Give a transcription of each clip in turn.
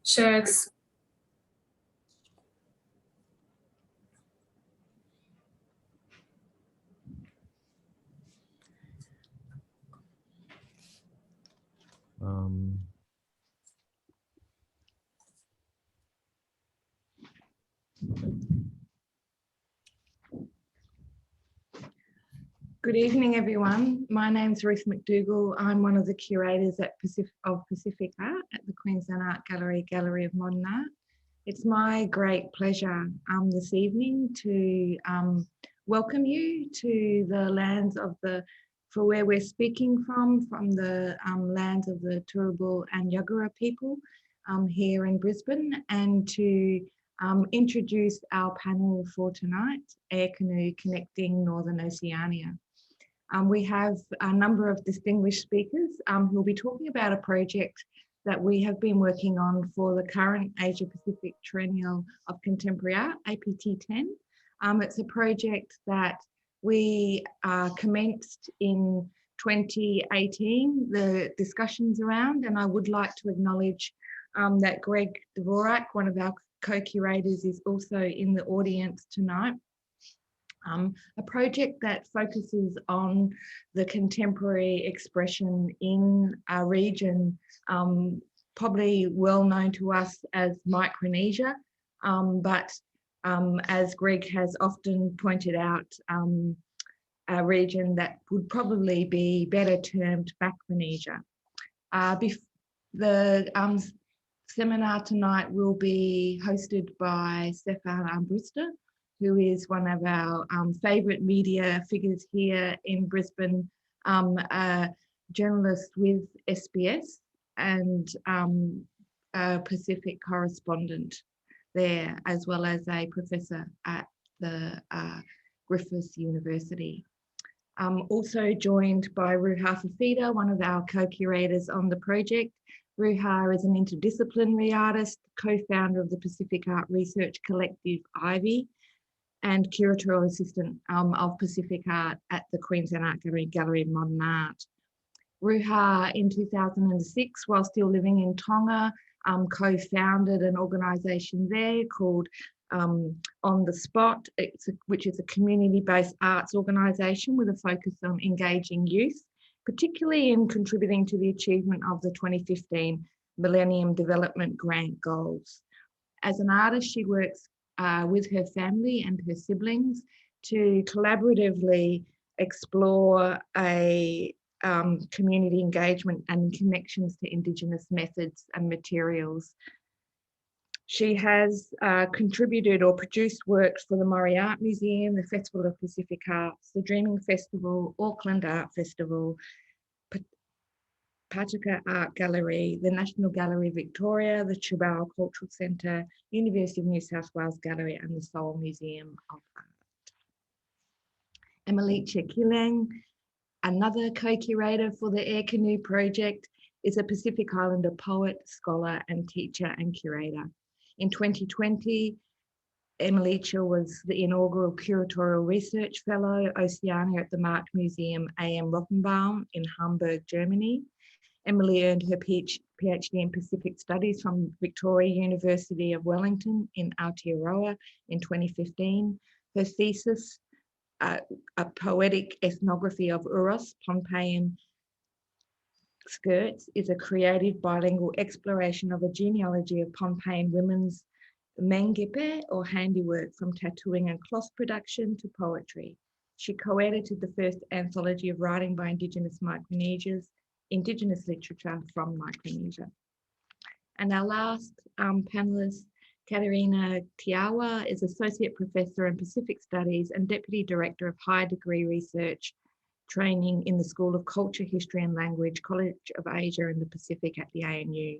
shirts. Good evening, everyone. My name's Ruth Mcdougall. I'm one of the curators at Pacific Art at the Queensland Art Gallery, Gallery of Modern Art. It's my great pleasure this evening to welcome you to the lands of for where we're speaking from the lands of the Turrbal and Yagara people here in Brisbane, and to introduce our panel for tonight, Air Canoe Connecting Northern Oceania. We have a number of distinguished speakers who will be talking about a project that we have been working on for the current Asia Pacific Triennial of Contemporary Art, APT10. It's a project that we commenced in 2018, the discussions around, and I would like to acknowledge that Greg Dvorak, one of our co-curators, is also in the audience tonight. A project that focuses on the contemporary expression in a region probably well known to us as Micronesia, but as Greg has often pointed out, a region that would probably be better termed Bacronesia. The seminar tonight will be hosted by Stefan Ambruster, who is one of our favourite media figures here in Brisbane, a journalist with SBS and a Pacific correspondent there, as well as a professor at the Griffith University. Also joined by Ruha Fifita, one of our co-curators on the project. Ruha is an interdisciplinary artist, co-founder of the Pacific Art Research Collective, Ivy, and curatorial assistant of Pacific Art at the Queensland Art Gallery, Gallery of Modern Art. Ruha, in 2006, while still living in Tonga, co-founded an organisation there called On the Spot, which is a community-based arts organisation with a focus on engaging youth, particularly in contributing to the achievement of the 2015 Millennium Development Grant goals. As an artist, she works with her family and her siblings to collaboratively explore a community engagement and connections to Indigenous methods and materials. She has contributed or produced works for the Murray Art Museum, the Festival of Pacific Arts, the Dreaming Festival, Auckland Art Festival, Patrica Art Gallery, the National Gallery Victoria, the Chubao Cultural Centre, University of New South Wales Gallery, and the Seoul Museum of Art. Emelihter Kihleng, another co-curator for the Air Canoe project, is a Pacific Islander poet, scholar, and teacher and curator. In 2020, Emelihter was the inaugural Curatorial Research Fellow, Oceania at the Mark Museum AM Rottenbaum in Hamburg, Germany. Emily earned her PhD in Pacific Studies from Victoria University of Wellington in Aotearoa in 2015. Her thesis, a poetic ethnography of Uros, Pohnpeian skirts, is a creative bilingual exploration of a genealogy of Pohnpeian women's mengipe, or handiwork, from tattooing and cloth production to poetry. She co-edited the first anthology of writing by Indigenous Micronesians, Indigenous literature from Micronesia. And our last panelist, Katerina Teaiwa, is Associate Professor in Pacific Studies and Deputy Director of Higher Degree Research Training in the School of Culture, History and Language, College of Asia and the Pacific at the ANU.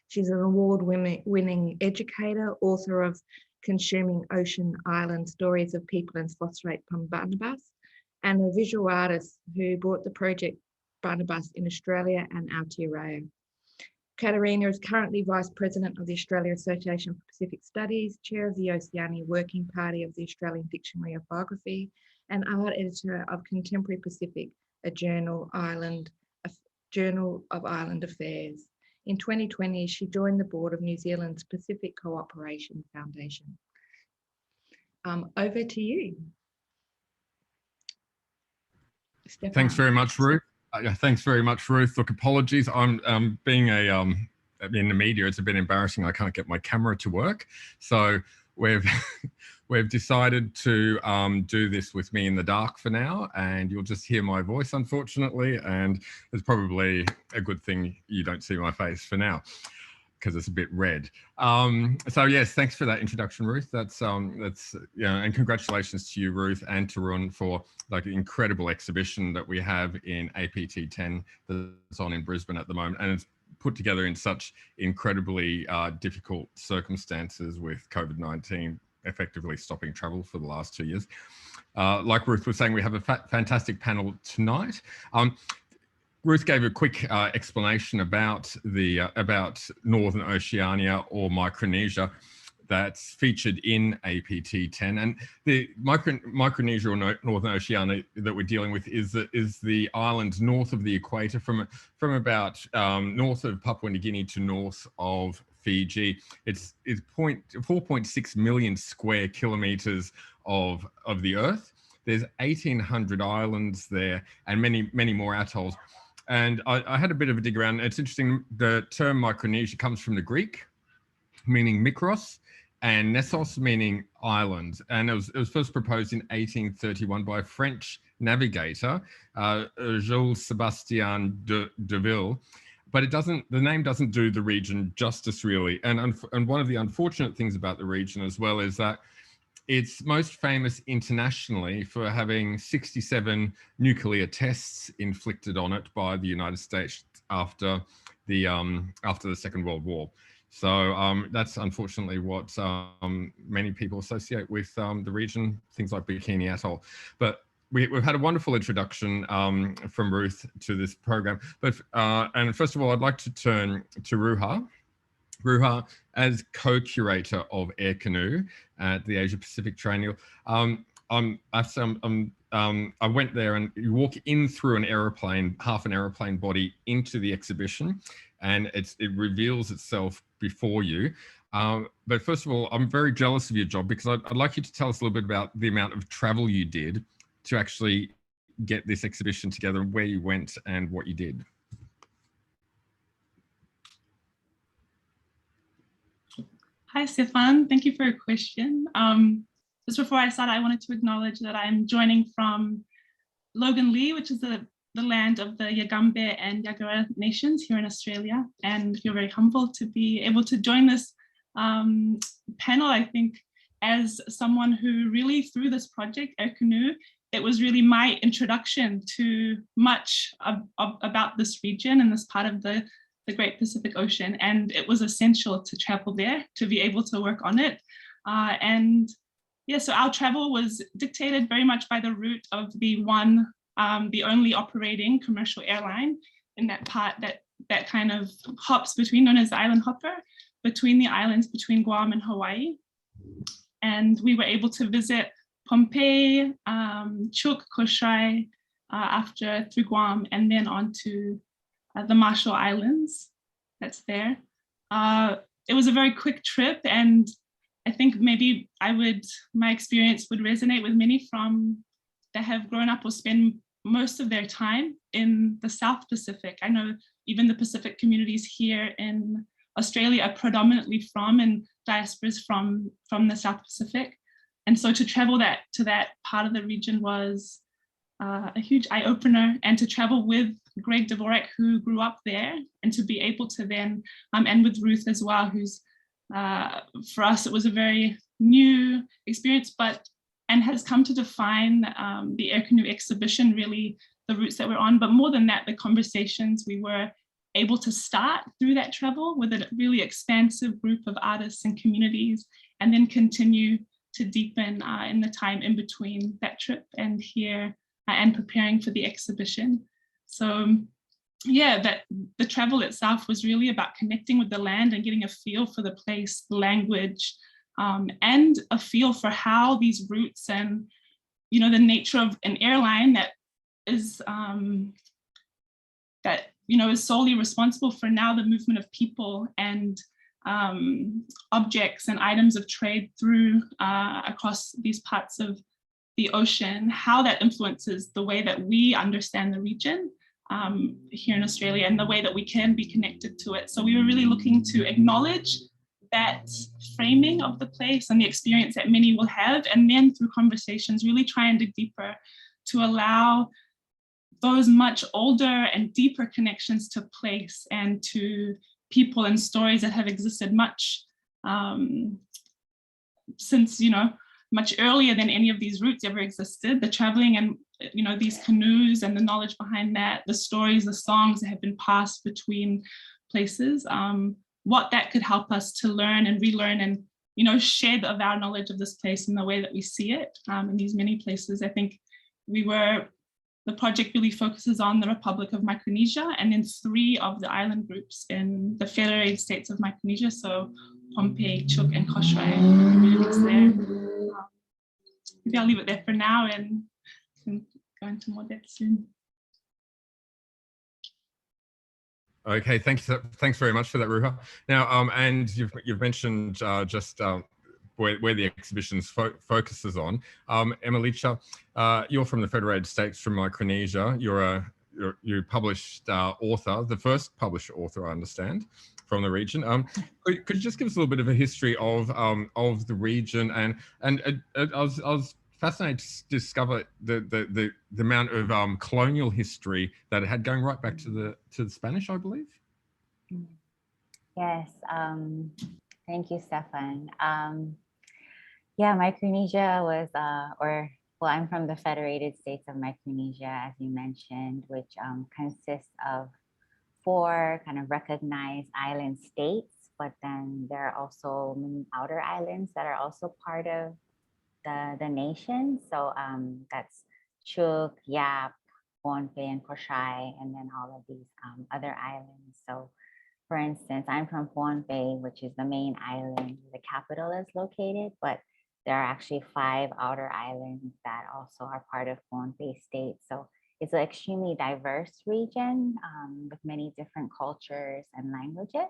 She's an award-winning educator, author of Consuming Ocean Island Stories of People and Phosphate from Barnabas, and a visual artist who brought the project Barnabas in Australia and Aotearoa. Katerina is currently Vice President of the Australia Association for Pacific Studies, Chair of the Oceania Working Party of the Australian Dictionary of Biography, and Art Editor of Contemporary Pacific, a journal of Island Affairs. In 2020, she joined the board of New Zealand's Pacific Cooperation Foundation. Over to you, Stefan. Thanks very much, Ruth. Thanks very much, Ruth. Look, apologies. I'm being in the media, it's a bit embarrassing. I can't get my camera to work. So we've decided to do this with me in the dark for now, and you'll just hear my voice, unfortunately. And it's probably a good thing you don't see my face for now, because it's a bit red. So yes, thanks for that introduction, Ruth. That's and congratulations to you, Ruth, and to Run for like an incredible exhibition that we have in APT 10 that's on in Brisbane at the moment, and it's put together in such incredibly difficult circumstances with COVID-19 effectively stopping travel for the last 2 years. Like Ruth was saying, we have a fantastic panel tonight. Ruth gave a quick explanation about Northern Oceania or Micronesia that's featured in APT 10, and the Micronesia or Northern Oceania that we're dealing with is the island north of the equator, from about north of Papua New Guinea to north of Fiji. It's 4.6 million square kilometers of the Earth. There's 1,800 islands there and many more atolls. And I had a bit of a dig around. It's interesting, the term Micronesia comes from the Greek, meaning mikros, and Nessos, meaning island. And it was first proposed in 1831 by a French navigator, Jules Sébastien de Ville. But the name doesn't do the region justice, really. And one of the unfortunate things about the region as well is that it's most famous internationally for having 67 nuclear tests inflicted on it by the United States after the Second World War. So that's unfortunately what many people associate with the region, things like Bikini Atoll. But we've had a wonderful introduction from Ruth to this program. And first of all, I'd like to turn to Ruha. Ruha, as co-curator of Air Canoe at the Asia Pacific Triennial. I went there, and you walk in through an aeroplane, half an aeroplane body, into the exhibition, and it reveals itself before you. But first of all, I'm very jealous of your job, because I'd like you to tell us a little bit about the amount of travel you did to actually get this exhibition together, and where you went and what you did. Hi, Stefan. Thank you for your question. Just before I start, I wanted to acknowledge that I'm joining from Logan Lee, which is the land of the Yagambeh and Yagara nations here in Australia, and feel very humbled to be able to join this panel. I think as someone who really, through this project, Air Canoe, it was really my introduction to much about this region and this part of the Great Pacific Ocean, and it was essential to travel there to be able to work on it. And yeah, so our travel was dictated very much by the route of the only operating commercial airline in that part that kind of hops between, known as the island hopper, between the islands between Guam and Hawaii. And we were able to visit Pohnpei, Chuuk, Koshai, through Guam, and then on to the Marshall Islands, that's there. It was a very quick trip, and I think maybe my experience would resonate with many that have grown up or spend most of their time in the South Pacific. I know even the Pacific communities here in Australia are predominantly and diasporas from the South Pacific. And so to travel to that part of the region was a huge eye-opener, and to travel with Greg Dvorak, who grew up there, and to be able to then, and with Ruth as well, who's, for us, it was a very new experience, and has come to define the Air Canoe exhibition, really the routes that we're on, but more than that, the conversations we were able to start through that travel with a really expansive group of artists and communities, and then continue to deepen in the time in between that trip and here and preparing for the exhibition. So yeah, that the travel itself was really about connecting with the land and getting a feel for the place, the language, and a feel for how these routes and, the nature of an airline that is, that is solely responsible for now the movement of people and objects and items of trade through across these parts of the ocean, how that influences the way that we understand the region here in Australia and the way that we can be connected to it. So we were really looking to acknowledge that framing of the place and the experience that many will have, and then through conversations really try and dig deeper to allow those much older and deeper connections to place and to people and stories that have existed much since, much earlier than any of these routes ever existed. The traveling and, these canoes and the knowledge behind that, the stories, the songs that have been passed between places, what that could help us to learn and relearn and, share of our knowledge of this place in the way that we see it in these many places. I think the project really focuses on the Republic of Micronesia and in 3 of the island groups in the Federated States of Micronesia, so Pohnpei, Chuuk, and Koshrai communities there. Maybe I'll leave it there for now and can go into more depth soon. Okay, thanks very much for that, Ruha. Now, and you've mentioned just where the exhibition focuses on. Emelihter, you're from the Federated States from Micronesia. You published author, the first published author, I understand, from the region. Could you just give us a little bit of a history of the region? And I was fascinated to discover the amount of colonial history that it had going right back to the Spanish, I believe. Yes, thank you, Stefan. Yeah, Micronesia was, well, I'm from the Federated States of Micronesia, as you mentioned, which consists of 4 kind of recognized island states, but then there are also many outer islands that are also part of the nation. So that's Chuuk, Yap, Pohnpei, and Koshrai, and then all of these other islands. So for instance, I'm from Pohnpei, which is the main island, the capital is located, but there are actually 5 outer islands that also are part of Pohnpei state. So it's an extremely diverse region with many different cultures and languages.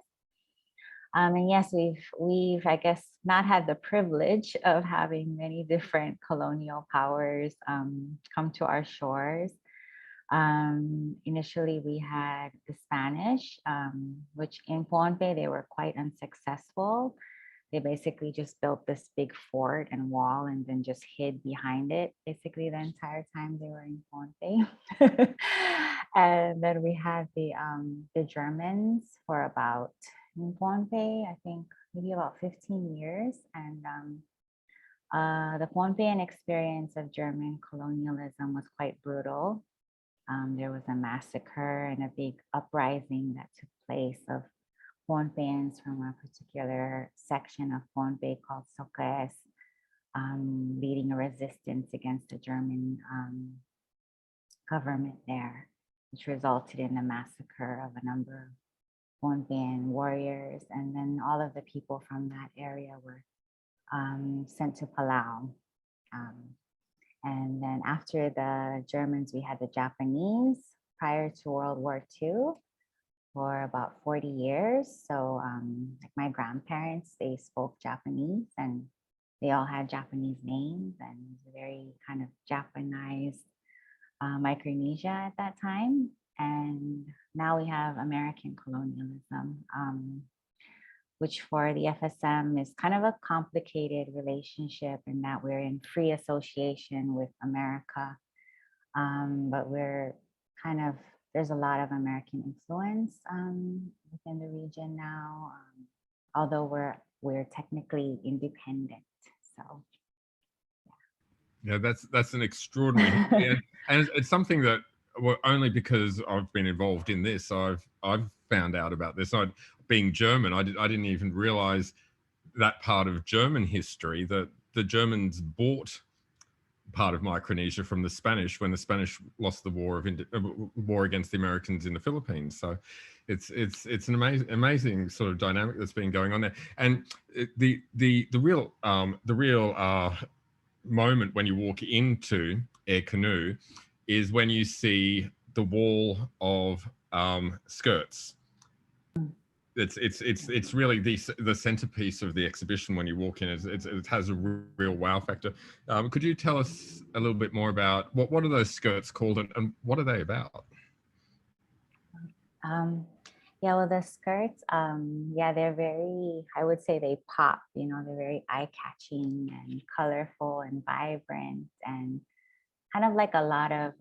And yes, we've, I guess, not had the privilege of having many different colonial powers come to our shores. Initially, we had the Spanish, which in Pohnpei, they were quite unsuccessful. They basically just built this big fort and wall and then just hid behind it basically the entire time they were in Pohnpei. And then we had the Germans for about, in Pohnpei, I think maybe about 15 years. And the Pohnpeian experience of German colonialism was quite brutal. There was a massacre and a big uprising that took place of Pohnpeians from a particular section of Pohnpei called Sokes, leading a resistance against the German government there, which resulted in the massacre of a number of Pohnpeian warriors. And then all of the people from that area were sent to Palau. And then after the Germans, we had the Japanese prior to World War II for about 40 years. So like my grandparents, they spoke Japanese and they all had Japanese names, and it was a very kind of Japanized Micronesia at that time. And now we have American colonialism, which for the FSM is kind of a complicated relationship in that we're in free association with America, but we're kind of, there's a lot of American influence within the region now, although we're technically independent. So, yeah, that's an extraordinary, and it's something that, well, only because I've been involved in this, I've found out about this. Being German, I didn't even realize that part of German history, that the Germans bought part of Micronesia from the Spanish when the Spanish lost the war against the Americans in the Philippines. So it's an amazing sort of dynamic that's been going on there. And the real moment when you walk into Air Canoe is when you see the wall of skirts. It's really the centerpiece of the exhibition when you walk in. It has a real wow factor. Could you tell us a little bit more about what are those skirts called and what are they about? Yeah, well, the skirts, yeah, they're very, I would say they pop, you know, they're very eye-catching and colorful and vibrant and kind of like a lot of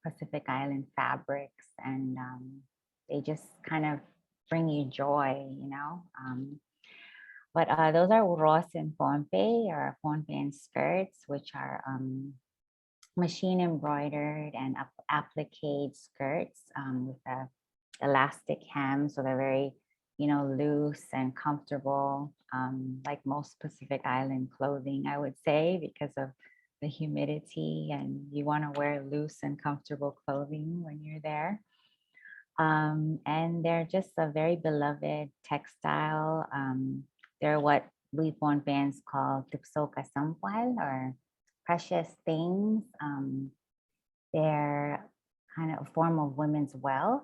Pacific Island fabrics, and they just kind of bring you joy, you know. But those are uros and pompe, or pompe and skirts, which are machine embroidered and applique skirts with a elastic hem, so they're very, you know, loose and comfortable, like most Pacific Island clothing, I would say, because of the humidity, and you want to wear loose and comfortable clothing when you're there. And they're just a very beloved textile. They're what we Pohnpeians call tipsoka sampwal, or precious things. They're kind of a form of women's wealth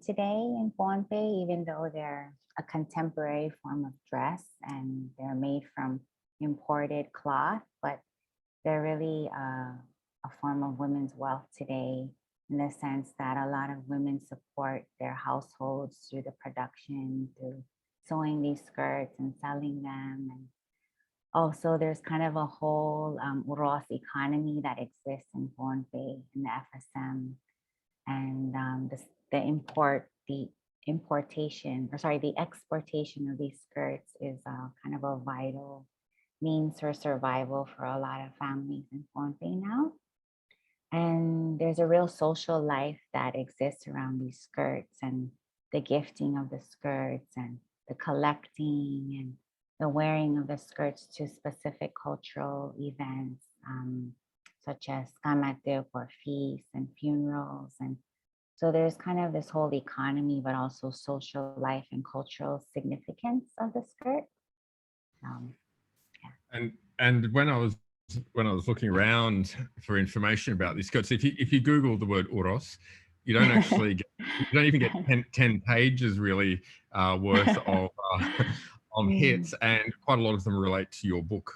today in Pohnpei, even though they're a contemporary form of dress and they're made from imported cloth, but they're really a form of women's wealth today, in the sense that a lot of women support their households through the production, through sewing these skirts and selling them. And also there's kind of a whole uros economy that exists in Pohnpei, in the FSM. And the exportation of these skirts is kind of a vital means for survival for a lot of families in Pohnpei now. And there's a real social life that exists around these skirts, and the gifting of the skirts and the collecting and the wearing of the skirts to specific cultural events, such as kamatuk or feasts and funerals. And so there's kind of this whole economy, but also social life and cultural significance of the skirt. Yeah. And when I was looking around for information about these skirts, if you Google the word uros, you don't actually you don't even get 10 pages really worth of hits, and quite a lot of them relate to your book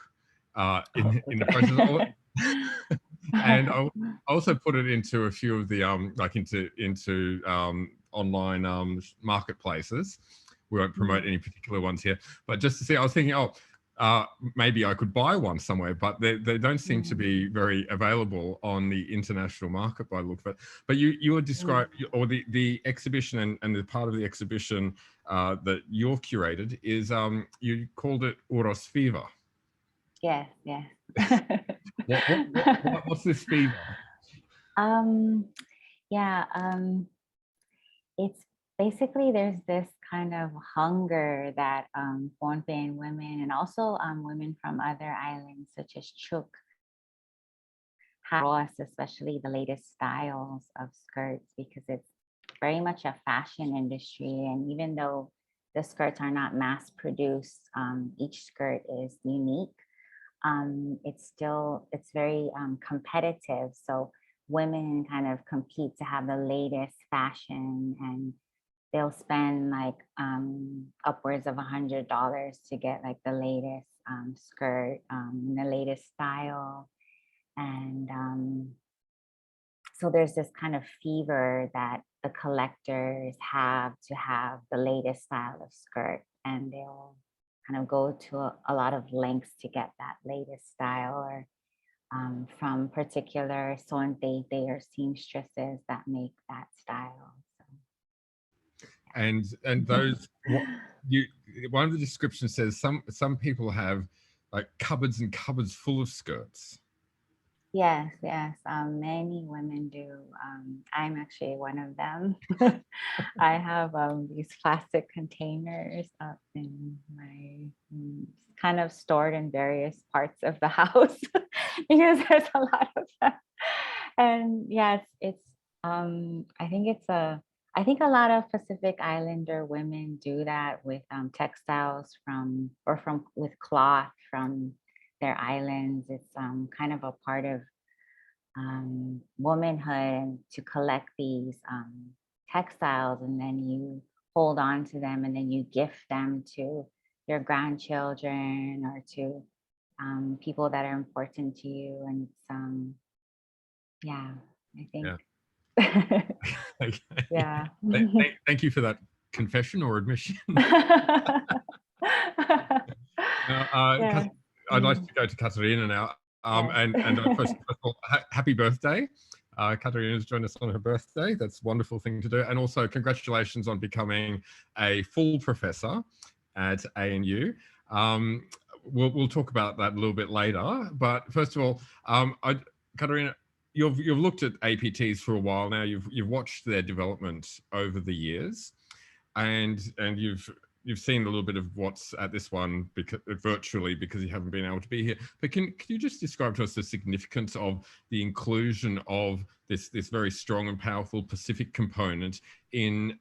in the process. And I also put it into a few of the like into online marketplaces. We won't promote any particular ones here, but just to see, I was thinking, maybe I could buy one somewhere, but they don't seem to be very available on the international market by the look of it. But you were described, or the exhibition and the part of the exhibition that you've curated is you called it Uros Fever. Yes, yes. What's this fever? It's basically, there's this kind of hunger that Pohnpeian women, and also women from other islands such as Chuuk, have, especially the latest styles of skirts, because it's very much a fashion industry. And even though the skirts are not mass produced, each skirt is unique. It's very competitive. So women kind of compete to have the latest fashion, and they'll spend like upwards of $100 to get like the latest skirt, the latest style. And so there's this kind of fever that the collectors have to have the latest style of skirt, and they'll kind of go to a lot of lengths to get that latest style, or from particular sonteite or seamstresses that make that style. So. And those, one of the descriptions says some people have like cupboards and cupboards full of skirts. Yes, yes, many women do. I'm actually one of them. I have these plastic containers up in my, kind of stored in various parts of the house because there's a lot of them. And yes, I think a lot of Pacific Islander women do that with textiles with cloth from their islands. It's kind of a part of womanhood, to collect these textiles, and then you hold on to them, and then you gift them to your grandchildren or to people that are important to you. And it's, yeah, I think. Yeah. Okay. Yeah. Thank you for that confession or admission. Yeah. I'd like to go to Katerina now. Yes. And first of all, happy birthday. Katerina has joined us on her birthday. That's a wonderful thing to do. And also congratulations on becoming a full professor at ANU. We'll talk about that a little bit later. But first of all, Katerina, you've looked at APTs for a while now. You've watched their development over the years, and you've seen a little bit of what's at this one virtually because you haven't been able to be here. But can you just describe to us the significance of the inclusion of this very strong and powerful Pacific component in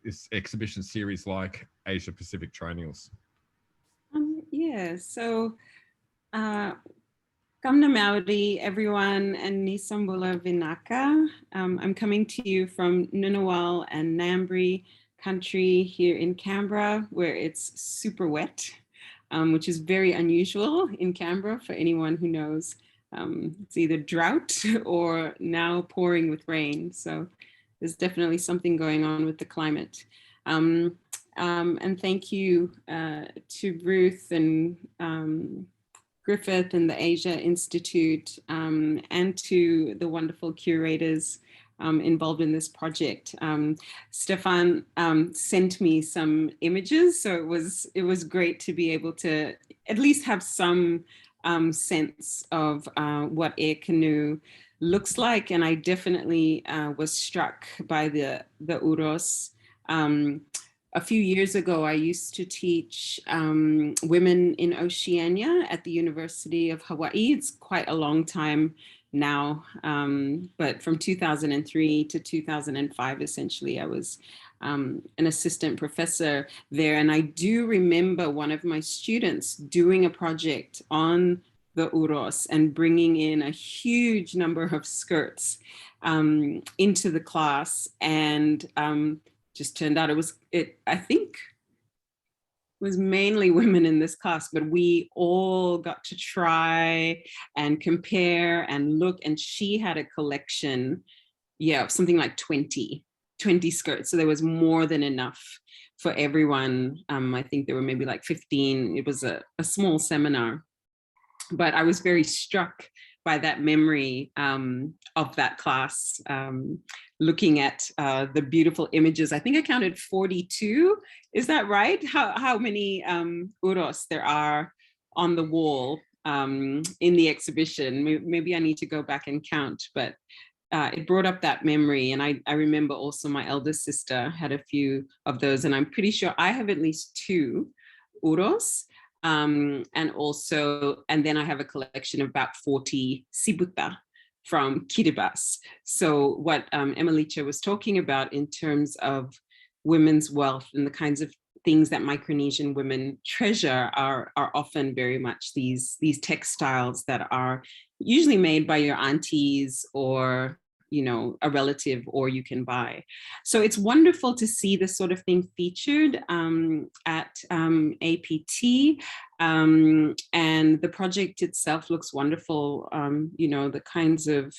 this exhibition series like Asia Pacific Triennials? Yeah, so Kamna Maori, everyone, and Nisambula Vinaka. I'm coming to you from Ngunnawal and Ngambri country here in Canberra, where it's super wet, which is very unusual in Canberra for anyone who knows. It's either drought or now pouring with rain. So there's definitely something going on with the climate. And thank you to Ruth and Griffith and the Asia Institute, and to the wonderful curators involved in this project. Stefan sent me some images, so it was great to be able to at least have some sense of what Air Canoe looks like, and I definitely was struck by the uros. A few years ago, I used to teach women in Oceania at the University of Hawaii. It's quite a long time now, but from 2003 to 2005, essentially, I was an assistant professor there. And I do remember one of my students doing a project on the uros and bringing in a huge number of skirts into the class, and just turned out I think was mainly women in this class, but we all got to try and compare and look, and she had a collection, yeah, something like 20 skirts. So there was more than enough for everyone. I think there were maybe like 15. It was a small seminar, but I was very struck by that memory of that class, looking at the beautiful images. I think I counted 42. Is that right? How many uros there are on the wall in the exhibition? Maybe I need to go back and count, but it brought up that memory. And I remember also my elder sister had a few of those, and I'm pretty sure I have at least 2 uros. And then I have a collection of about 40 sibuta from Kiribati. So what Emelihter was talking about in terms of women's wealth and the kinds of things that Micronesian women treasure are often very much these textiles that are usually made by your aunties or a relative, or you can buy. So it's wonderful to see this sort of thing featured at APT, and the project itself looks wonderful. The kinds of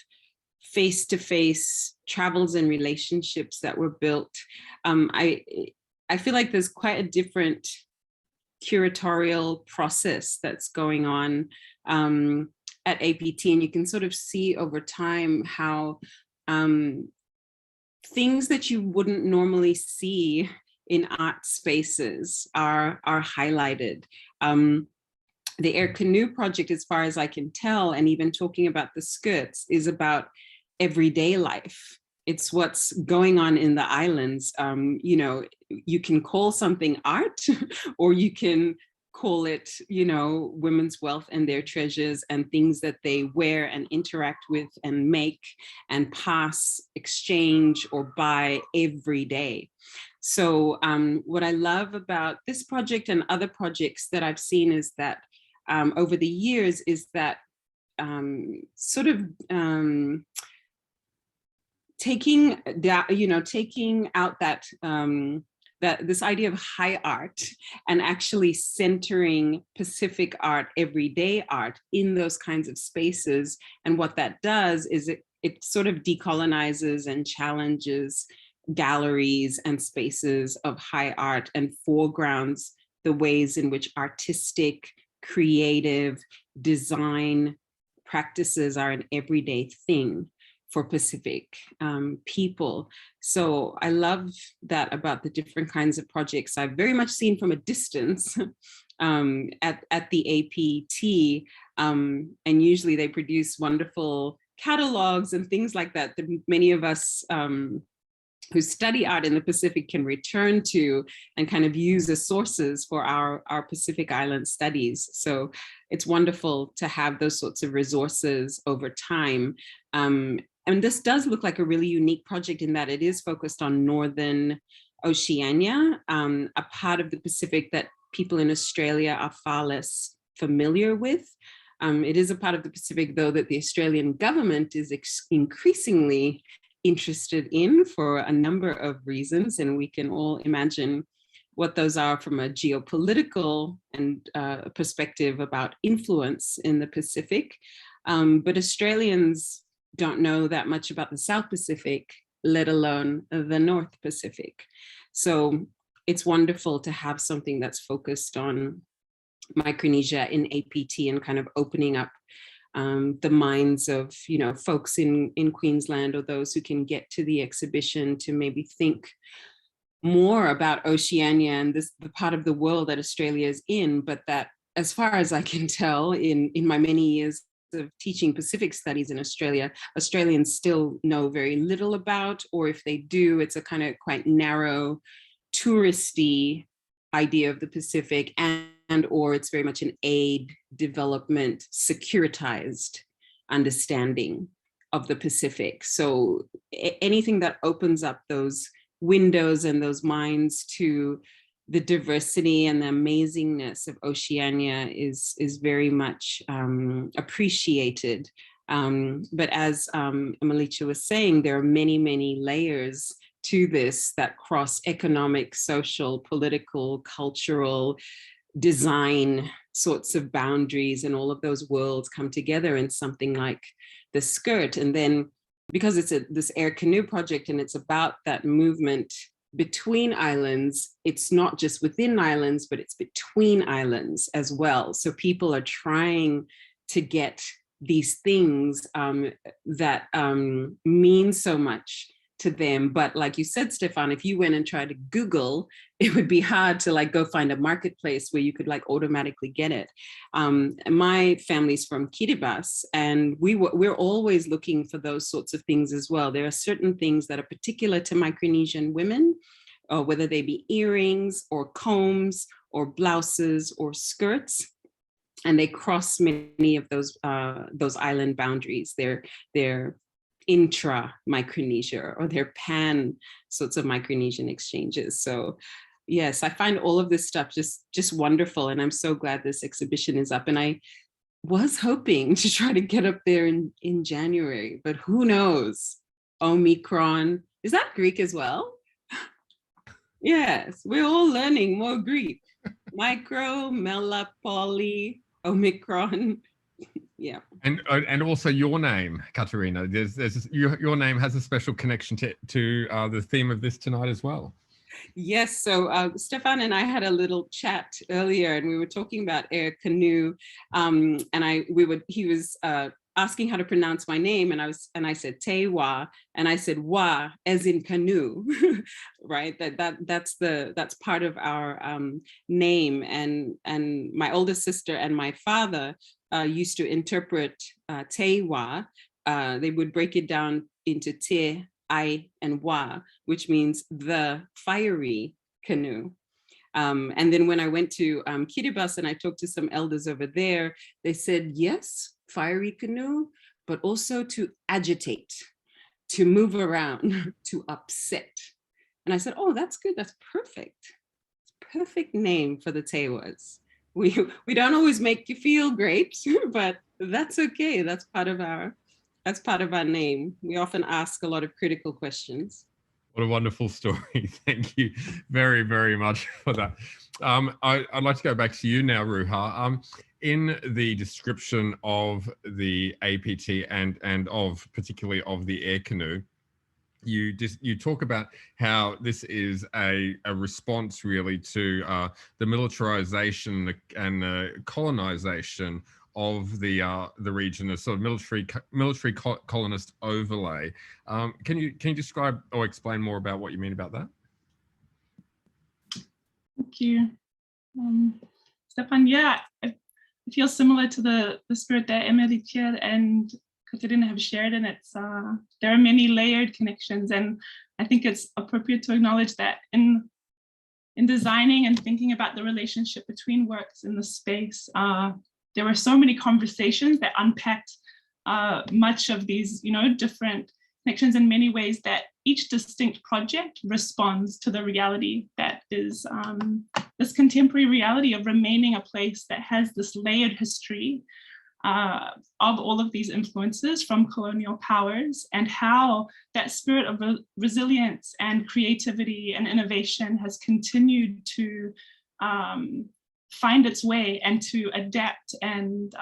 face-to-face travels and relationships that were built. I feel like there's quite a different curatorial process that's going on at APT, and you can sort of see over time how things that you wouldn't normally see in art spaces are highlighted. The Air Canoe project, as far as I can tell, and even talking about the skirts, is about everyday life. It's what's going on in the islands. You can call something art, or you can call it, women's wealth and their treasures and things that they wear and interact with and make and pass, exchange, or buy every day. So what I love about this project and other projects that I've seen is that over the years is that taking that, taking out that this idea of high art and actually centering Pacific art, everyday art in those kinds of spaces. And what that does is it sort of decolonizes and challenges galleries and spaces of high art and foregrounds the ways in which artistic, creative, design practices are an everyday thing for Pacific people. So I love that about the different kinds of projects I've very much seen from a distance at the APT. And usually they produce wonderful catalogs and things like that that many of us who study art in the Pacific can return to and kind of use as sources for our Pacific Island studies. So it's wonderful to have those sorts of resources over time. And this does look like a really unique project in that it is focused on Northern Oceania, a part of the Pacific that people in Australia are far less familiar with. It is a part of the Pacific, though, that the Australian government is increasingly interested in for a number of reasons, and we can all imagine what those are from a geopolitical and perspective about influence in the Pacific. But Australians don't know that much about the South Pacific, let alone the North Pacific. So it's wonderful to have something that's focused on Micronesia in APT and kind of opening up the minds of, folks in Queensland or those who can get to the exhibition to maybe think more about Oceania and the part of the world that Australia is in, but that, as far as I can tell, in my many years of teaching Pacific studies in Australia, Australians still know very little about, or if they do, it's a kind of quite narrow, touristy idea of the Pacific, and or it's very much an aid, development, securitized understanding of the Pacific. So anything that opens up those windows and those minds to the diversity and the amazingness of Oceania is very much appreciated. But as Emelihter was saying, there are many, many layers to this that cross economic, social, political, cultural, design sorts of boundaries, and all of those worlds come together in something like the skirt. And then because it's this air canoe project and it's about that movement between islands, it's not just within islands, but it's between islands as well. So people are trying to get these things that mean so much to them. But like you said, Stefan, if you went and tried to Google, it would be hard to go find a marketplace where you could automatically get it. My family's from Kiribati, and we're always looking for those sorts of things as well. There are certain things that are particular to Micronesian women, whether they be earrings or combs or blouses or skirts, and they cross many of those island boundaries. They're intra-Micronesia, or they're pan sorts of Micronesian exchanges. So yes, I find all of this stuff just wonderful, and I'm so glad this exhibition is up. And I was hoping to try to get up there in January, but who knows? Omicron, is that Greek as well? Yes, we're all learning more Greek. Micro, mela, poly, Omicron. Yeah. And also your name, Katerina. Your name has a special connection to the theme of this tonight as well. Yes. So Stefan and I had a little chat earlier, and we were talking about air canoe. And he was asking how to pronounce my name, and I said Teaiwa, and I said wa as in canoe, right? That's part of our name. And my oldest sister and my father used to interpret Teaiwa. They would break it down into te, I, and wa, which means the fiery canoe. And then when I went to Kiribati and I talked to some elders over there, they said, yes, fiery canoe, but also to agitate, to move around, to upset. And I said, oh, that's good. That's perfect. Perfect name for the Teaiwas. We don't always make you feel great, but that's okay. That's part of our That's part of our name. We often ask a lot of critical questions. What a wonderful story. Thank you very, very much for that. I'd like to go back to you now, Ruha. In the description of the APT and of particularly of the air canoe, you talk about how this is a response really to the militarization and colonization of the region, a sort of military colonist overlay. Can you describe or explain more about what you mean about that? Thank you, Stefan. Yeah, I feel similar to the spirit that Emelihter and Katerina have shared, and it's there are many layered connections, and I think it's appropriate to acknowledge that in designing and thinking about the relationship between works in the space, there were so many conversations that unpacked much of these, different connections in many ways, that each distinct project responds to the reality that is this contemporary reality of remaining a place that has this layered history of all of these influences from colonial powers, and how that spirit of resilience and creativity and innovation has continued to find its way and to adapt and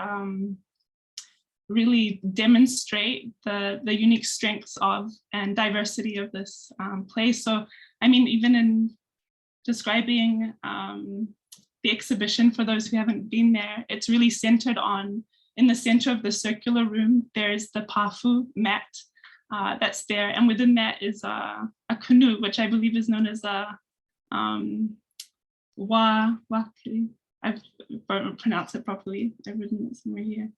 really demonstrate the unique strengths of and diversity of this place. So, I mean, even in describing the exhibition for those who haven't been there, it's really centered on, in the center of the circular room, there's the pafu mat that's there. And within that is a canoe, which I believe is known as a I don't pronounce it properly. I've written it somewhere here.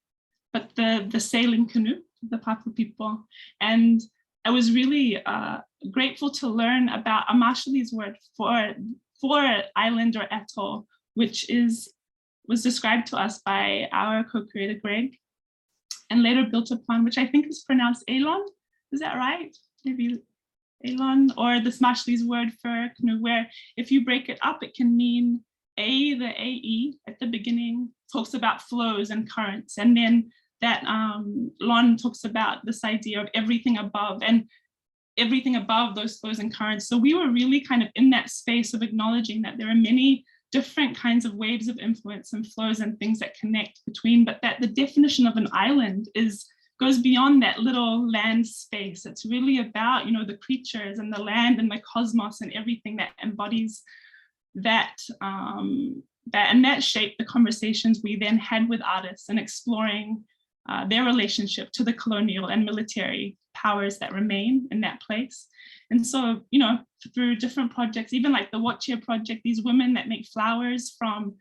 But the sailing canoe, the Papu people. And I was really grateful to learn about a Marshallese word for island or atoll, which was described to us by our co-curator Greg, and later built upon, which I think is pronounced Elon. Is that right? Maybe Elon, or this Marshallese word for canoe, where if you break it up, it can mean the AE at the beginning talks about flows and currents, and then that Lon talks about this idea of everything above, and everything above those flows and currents. So we were really kind of in that space of acknowledging that there are many different kinds of waves of influence and flows and things that connect between, but that the definition of an island goes beyond that little land space. It's really about, the creatures and the land and the cosmos and everything that embodies that, and that shaped the conversations we then had with artists and exploring their relationship to the colonial and military powers that remain in that place. And so, through different projects, even like the Watchia project, these women that make flowers from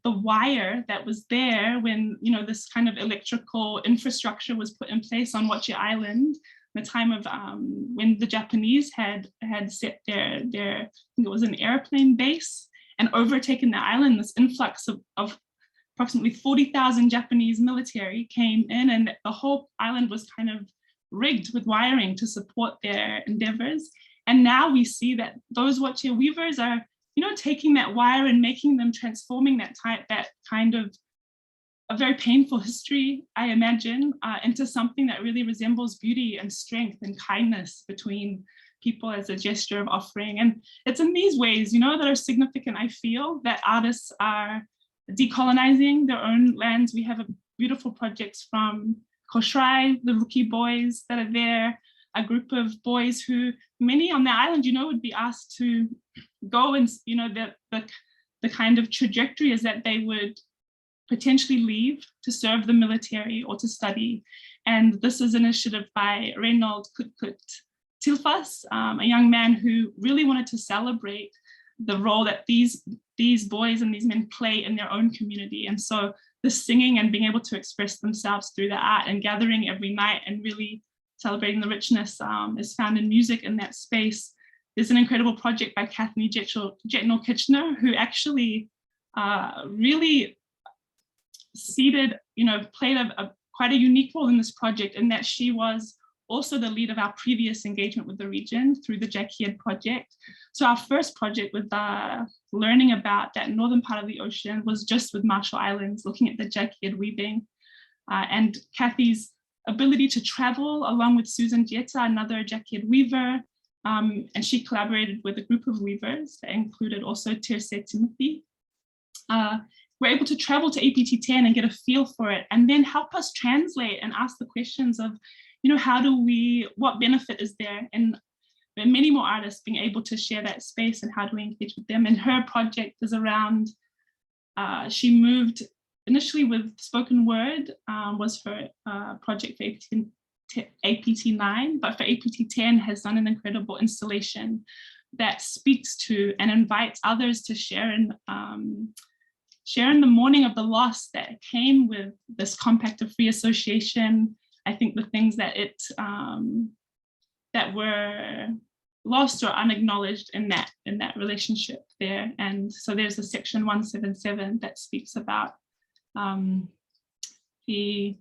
the wire that was there when, this kind of electrical infrastructure was put in place on Watchia Island, the time of when the Japanese had set their, I think it was an airplane base, and overtaken the island. This influx of approximately 40,000 Japanese military came in, and the whole island was kind of rigged with wiring to support their endeavors. And now we see that those Watchia weavers are, taking that wire and making them, transforming that kind of a very painful history, I imagine, into something that really resembles beauty and strength and kindness between people as a gesture of offering. And it's in these ways, that are significant, I feel, that artists are decolonizing their own lands. We have beautiful projects from Koshrai, the rookie boys that are there, a group of boys who many on the island, would be asked to go, and, the kind of trajectory is that they would potentially leave to serve the military or to study. And this is an initiative by Reynold Kutkut Tilfas, a young man who really wanted to celebrate the role that these boys and these men play in their own community. And so the singing and being able to express themselves through the art and gathering every night and really celebrating the richness is found in music in that space. There's an incredible project by Kathleen Jetnall Kitchener, who actually really played quite a unique role in this project, in that she was also the lead of our previous engagement with the region through the Jackiead project. So our first project with learning about that northern part of the ocean was just with Marshall Islands, looking at the Jackiead weaving. And Kathy's ability to travel along with Susan Dieta, another jacket weaver, and she collaborated with a group of weavers that included also Tirse Timothy. We're able to travel to APT 10 and get a feel for it, and then help us translate and ask the questions of, what benefit is there? And many more artists being able to share that space, and how do we engage with them? And her project is around, she moved initially with spoken word, was her project for APT 9, but for APT 10 has done an incredible installation that speaks to and invites others to share in the mourning of the loss that came with this compact of free association. I think the things that that were lost or unacknowledged in that relationship there. And so there's a section 177 that speaks about the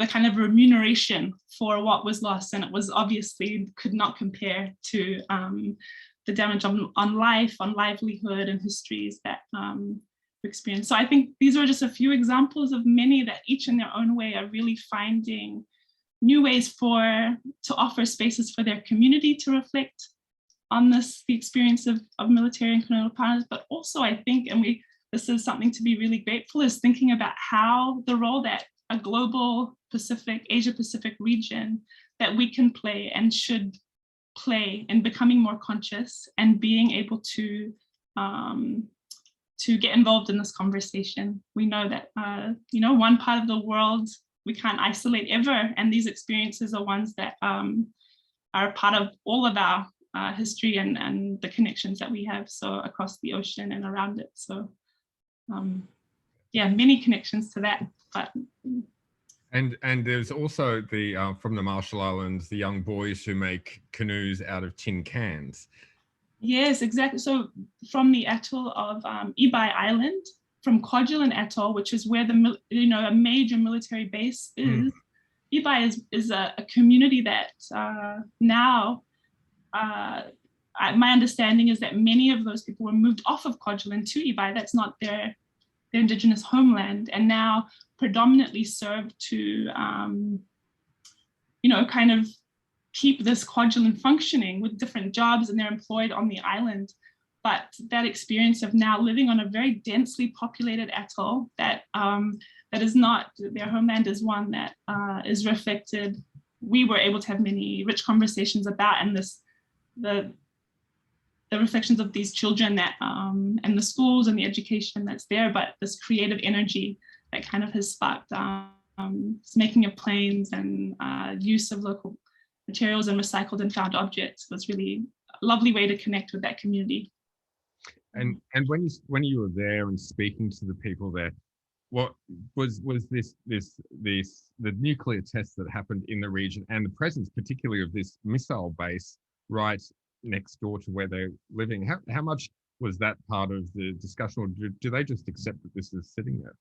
kind of remuneration for what was lost, and it was obviously could not compare to the damage on life, on livelihood, and histories that we experienced. So I think these are just a few examples of many that each in their own way are really finding new ways to offer spaces for their community to reflect on the experience of military and colonial partners, but also I think, and this is something to be really grateful, is thinking about how the role that a global Asia-Pacific region that we can play and should play in becoming more conscious and being able to get involved in this conversation. We know that, one part of the world we can't isolate ever, and these experiences are ones that are a part of all of our history and the connections that we have, so across the ocean and around it. So many connections to that. But and there's also the from the Marshall Islands, the young boys who make canoes out of tin cans. Yes, exactly. So from the atoll of Ibai Island, from Kwajalein Atoll, which is where a major military base is. Ibai is a community that now, my understanding is that many of those people were moved off of Kwajalein to Ibai. That's not their indigenous homeland, and now predominantly serve to, kind of keep this Kwajalein functioning with different jobs, and they're employed on the island. But that experience of now living on a very densely populated atoll that is not their homeland is one that is reflected. We were able to have many rich conversations about, and the reflections of these children that and the schools and the education that's there, but this creative energy that kind of has sparked making of planes and use of local materials and recycled and found objects was really a lovely way to connect with that community. And when you were there and speaking to the people there, what was the nuclear test that happened in the region, and the presence particularly of this missile base right next door to where they're living? How much was that part of the discussion, or do they just accept that this is sitting there?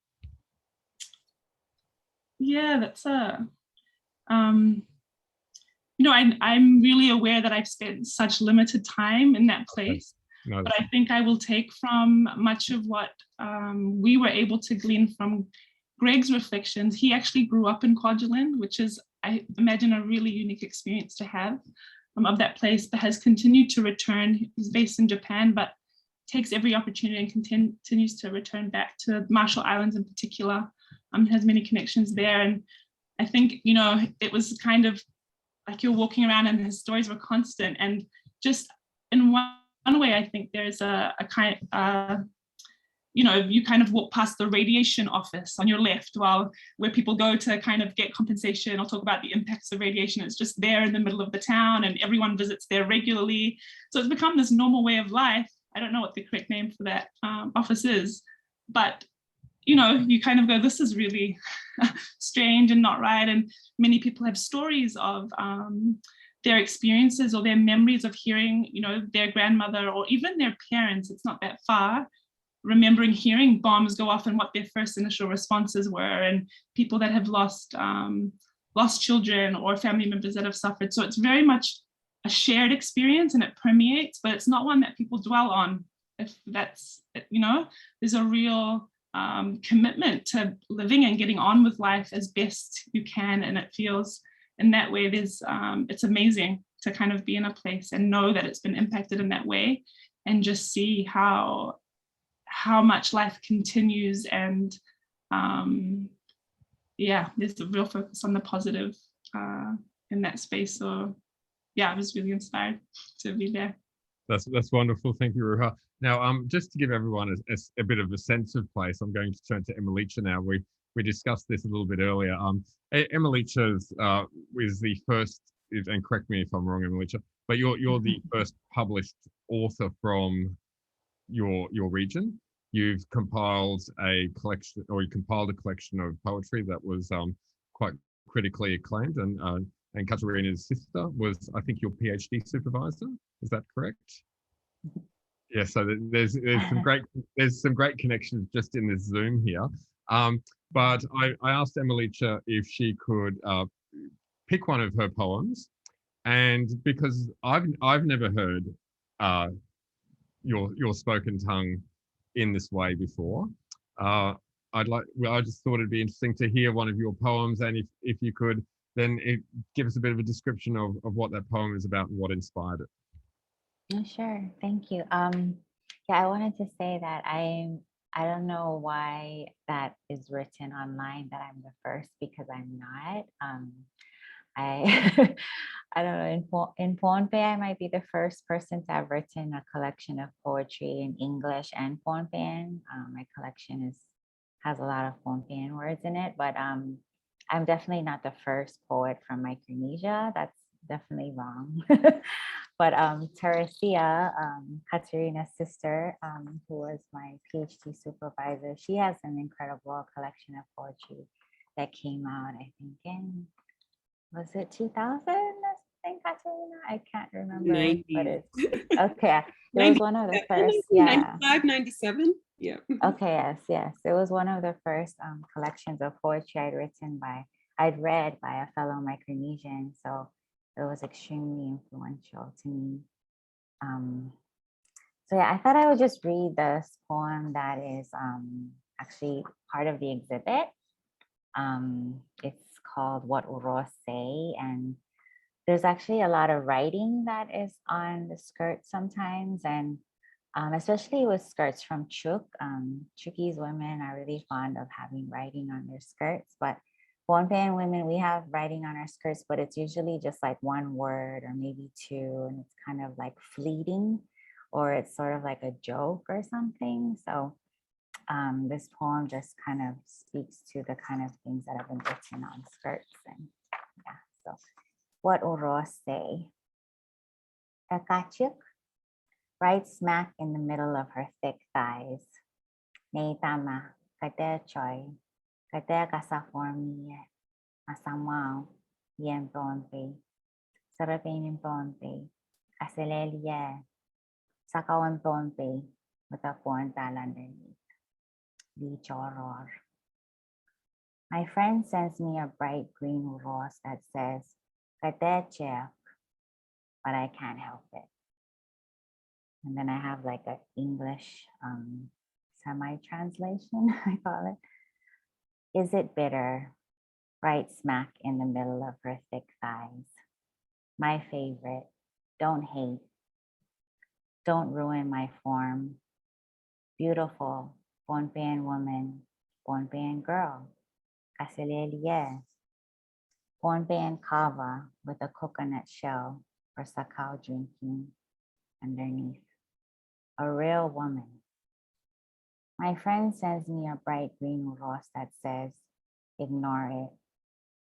Yeah, that's I'm really aware that I've spent such limited time in that place. No, but I think I will take from much of what we were able to glean from Greg's reflections. He actually grew up in Kwajalein, which is, I imagine, a really unique experience to have of that place, but has continued to return. He's based in Japan, but takes every opportunity and continues to return back to Marshall Islands in particular. Has many connections there. And I think, it was kind of like you're walking around and his stories were constant. And just in one way, I think there's a kind you kind of walk past the radiation office on your left, where people go to kind of get compensation or talk about the impacts of radiation. It's just there in the middle of the town, and everyone visits there regularly. So it's become this normal way of life. I don't know what the correct name for that office is, but you kind of go, this is really strange and not right. And many people have stories of their experiences or their memories of hearing, their grandmother or even their parents, it's not that far, remembering hearing bombs go off and what their first initial responses were, and people that have lost children or family members that have suffered. So it's very much a shared experience, and it permeates, but it's not one that people dwell on. If that's, there's a real commitment to living and getting on with life as best you can. And it feels in that way, it's amazing to kind of be in a place and know that it's been impacted in that way, and just see how much life continues. And yeah, there's a real focus on the positive in that space. So yeah, I was really inspired to be there. That's wonderful. Thank you, Ruha. Now, just to give everyone a bit of a sense of place, I'm going to turn to Emelihter now. We discussed this a little bit earlier. Emelihter is the first, and correct me if I'm wrong, Emelihter, but you're the first published author from your region. You've compiled a collection, or you compiled a collection of poetry that was quite critically acclaimed, and Katerina's sister was, I think, your PhD supervisor. Is that correct? Yeah. So there's some great connections just in this Zoom here. But I asked Emelihter if she could pick one of her poems, and because I've never heard your spoken tongue in this way before, I just thought it'd be interesting to hear one of your poems, and if you could then give us a bit of a description of what that poem is about and what inspired it. Sure, thank you. Yeah, I wanted to say that I don't know why that is written online that I'm the first, because I'm not. I I don't know, in Pohnpei, I might be the first person to have written a collection of poetry in English and Pohnpeian. My collection has a lot of Pohnpeian words in it, but I'm definitely not the first poet from Micronesia. That's definitely wrong. But Teresia, Katerina's sister, who was my PhD supervisor, she has an incredible collection of poetry that came out, I think, in, was it 2000? Katerina? I can't remember. 90s. But it's okay. It was one of the first. Yeah. 95, 97. Yeah. Okay. Yes. It was one of the first collections of poetry I'd read by a fellow Micronesian. So it was extremely influential to me. So yeah, I thought I would just read this poem that is actually part of the exhibit. It's called What Uros Say, and there's actually a lot of writing that is on the skirt sometimes, and especially with skirts from Chuk. Chukese women are really fond of having writing on their skirts, but Pohnpeian women, we have writing on our skirts, but it's usually just like one word or maybe two, and it's kind of like fleeting, or it's sort of like a joke or something. So this poem just kind of speaks to the kind of things that have been written on skirts. And yeah, so what Uros say? Takachuk, right smack in the middle of her thick thighs. Neitama, kate choy, kate kasaformi, masamao, yen Pohnpei, sarapin Pohnpei, kaselelia, sakawan Pohnpei, matapuan underneath. Choror. My friend sends me a bright green rose that says, Katechek, but I can't help it. And then I have like an English semi-translation, I call it. Is it bitter? Right smack in the middle of her thick thighs. My favorite. Don't hate. Don't ruin my form. Beautiful. Pohnpeian woman, Pohnpeian girl, Kaselelia, Pohnpeian kava with a coconut shell for sakao drinking underneath. A real woman. My friend sends me a bright green rose that says, ignore it,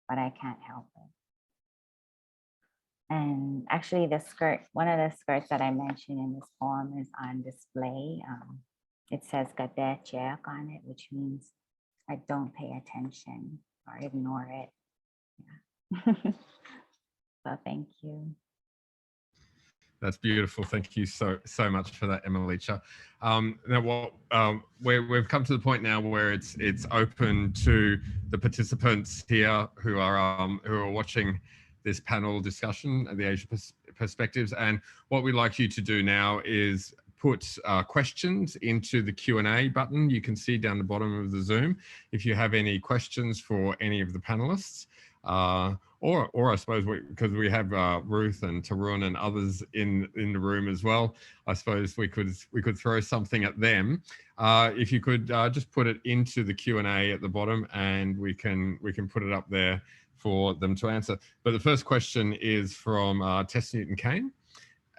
but I can't help it. And actually the skirt, one of the skirts that I mentioned in this poem is on display. It says Gadechek on it, which means I don't pay attention or ignore it. Yeah. So thank you. That's beautiful. Thank you so much for that, Emelihter. Now, we've come to the point now where it's open to the participants here who are watching this panel discussion, the Asia Perspectives. And what we'd like you to do now is put questions into the Q&A button you can see down the bottom of the Zoom if you have any questions for any of the panelists. Or I suppose because we have Ruth and Tarun and others in the room as well, I suppose we could throw something at them. If you could just put it into the Q&A at the bottom, and we can put it up there for them to answer. But the first question is from Tess Newton-Kane,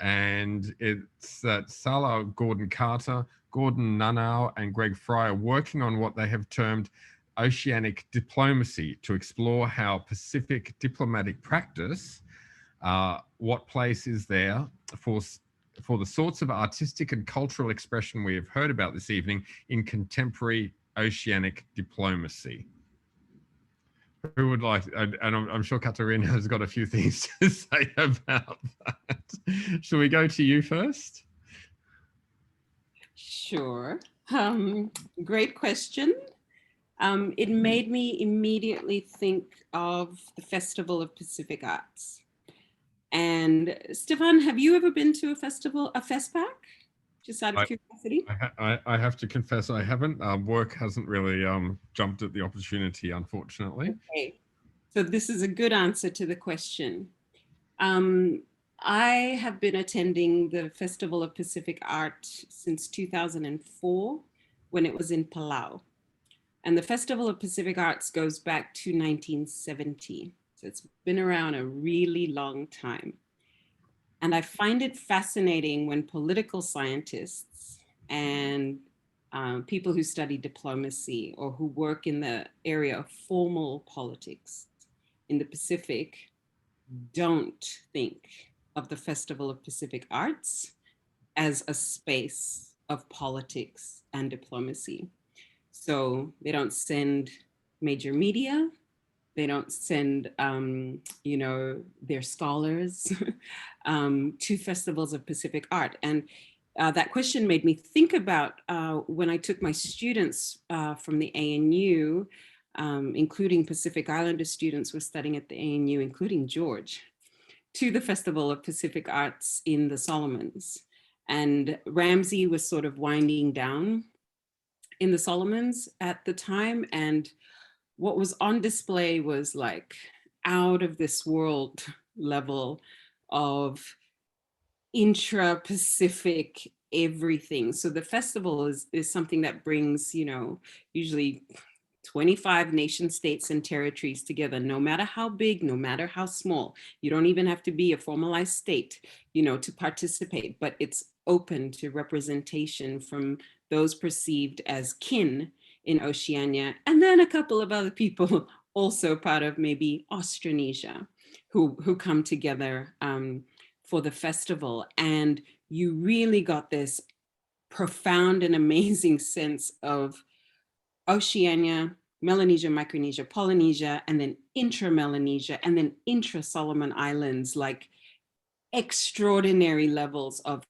and it's that Salah Gordon-Carter, Gordon Nunnau, and Greg Fry are working on what they have termed oceanic diplomacy to explore how Pacific diplomatic practice, what place is there for the sorts of artistic and cultural expression we have heard about this evening in contemporary oceanic diplomacy. Who would like, and I'm sure Katerina has got a few things to say about that. Shall we go to you first? Sure. Great question. It made me immediately think of the Festival of Pacific Arts. And Stefan, have you ever been to a festival, a FestPac? Just out of curiosity. I have to confess I haven't. Work hasn't really jumped at the opportunity, unfortunately. Okay, so this is a good answer to the question. I have been attending the Festival of Pacific Art since 2004 when it was in Palau. And the Festival of Pacific Arts goes back to 1970. So it's been around a really long time. And I find it fascinating when political scientists and people who study diplomacy or who work in the area of formal politics in the Pacific don't think of the Festival of Pacific Arts as a space of politics and diplomacy. So they don't send major media, they don't send, you know, their scholars to festivals of Pacific art. And that question made me think about when I took my students from the ANU, including Pacific Islander students who were studying at the ANU, including George, to the Festival of Pacific Arts in the Solomons. And Ramsey was sort of winding down in the Solomons at the time. And what was on display was like out of this world level of intra-Pacific everything. So the festival is something that brings, you know, usually 25 nation states and territories together, no matter how big, no matter how small. You don't even have to be a formalized state, you know, to participate, but it's open to representation from those perceived as kin in Oceania, and then a couple of other people also part of maybe Austronesia who come together for the festival. And you really got this profound and amazing sense of Oceania, Melanesia, Micronesia, Polynesia, and then intra-Melanesia, and then intra-Solomon Islands, like extraordinary levels of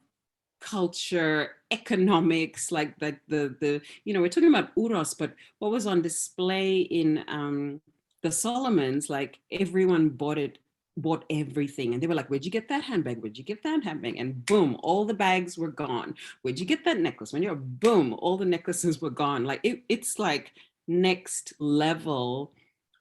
culture, economics, like the you know, we're talking about Uros, but what was on display in the Solomons, like everyone bought everything. And they were like, where'd you get that handbag? Where'd you get that handbag? And boom, all the bags were gone. Where'd you get that necklace? When you're boom, all the necklaces were gone. Like it's like next level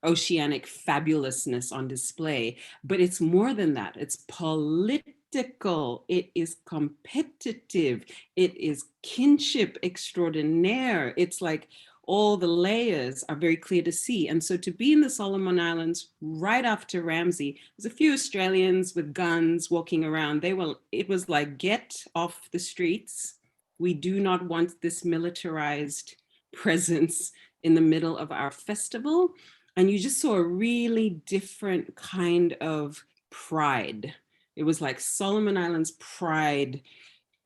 oceanic fabulousness on display. But it's more than that. It's political. It is competitive. It is kinship extraordinaire. It's like all the layers are very clear to see. And so to be in the Solomon Islands right after Ramsey, there's a few Australians with guns walking around. It was like, get off the streets. We do not want this militarized presence in the middle of our festival. And you just saw a really different kind of pride. It was like Solomon Islands pride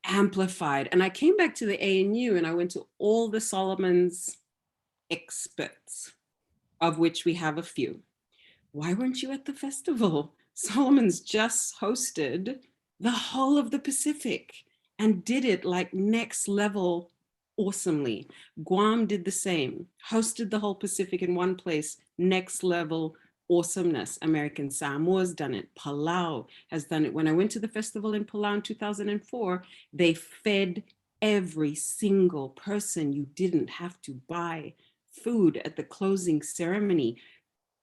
amplified. And I came back to the ANU and I went to all the Solomons experts, of which we have a few. Why weren't you at the festival? Solomon's just hosted the whole of the Pacific and did it like next level awesomely. Guam did the same, hosted the whole Pacific in one place, next level awesomeness. American Samoa's done it. Palau has done it. When I went to the festival in Palau in 2004, they fed every single person. You didn't have to buy food at the closing ceremony.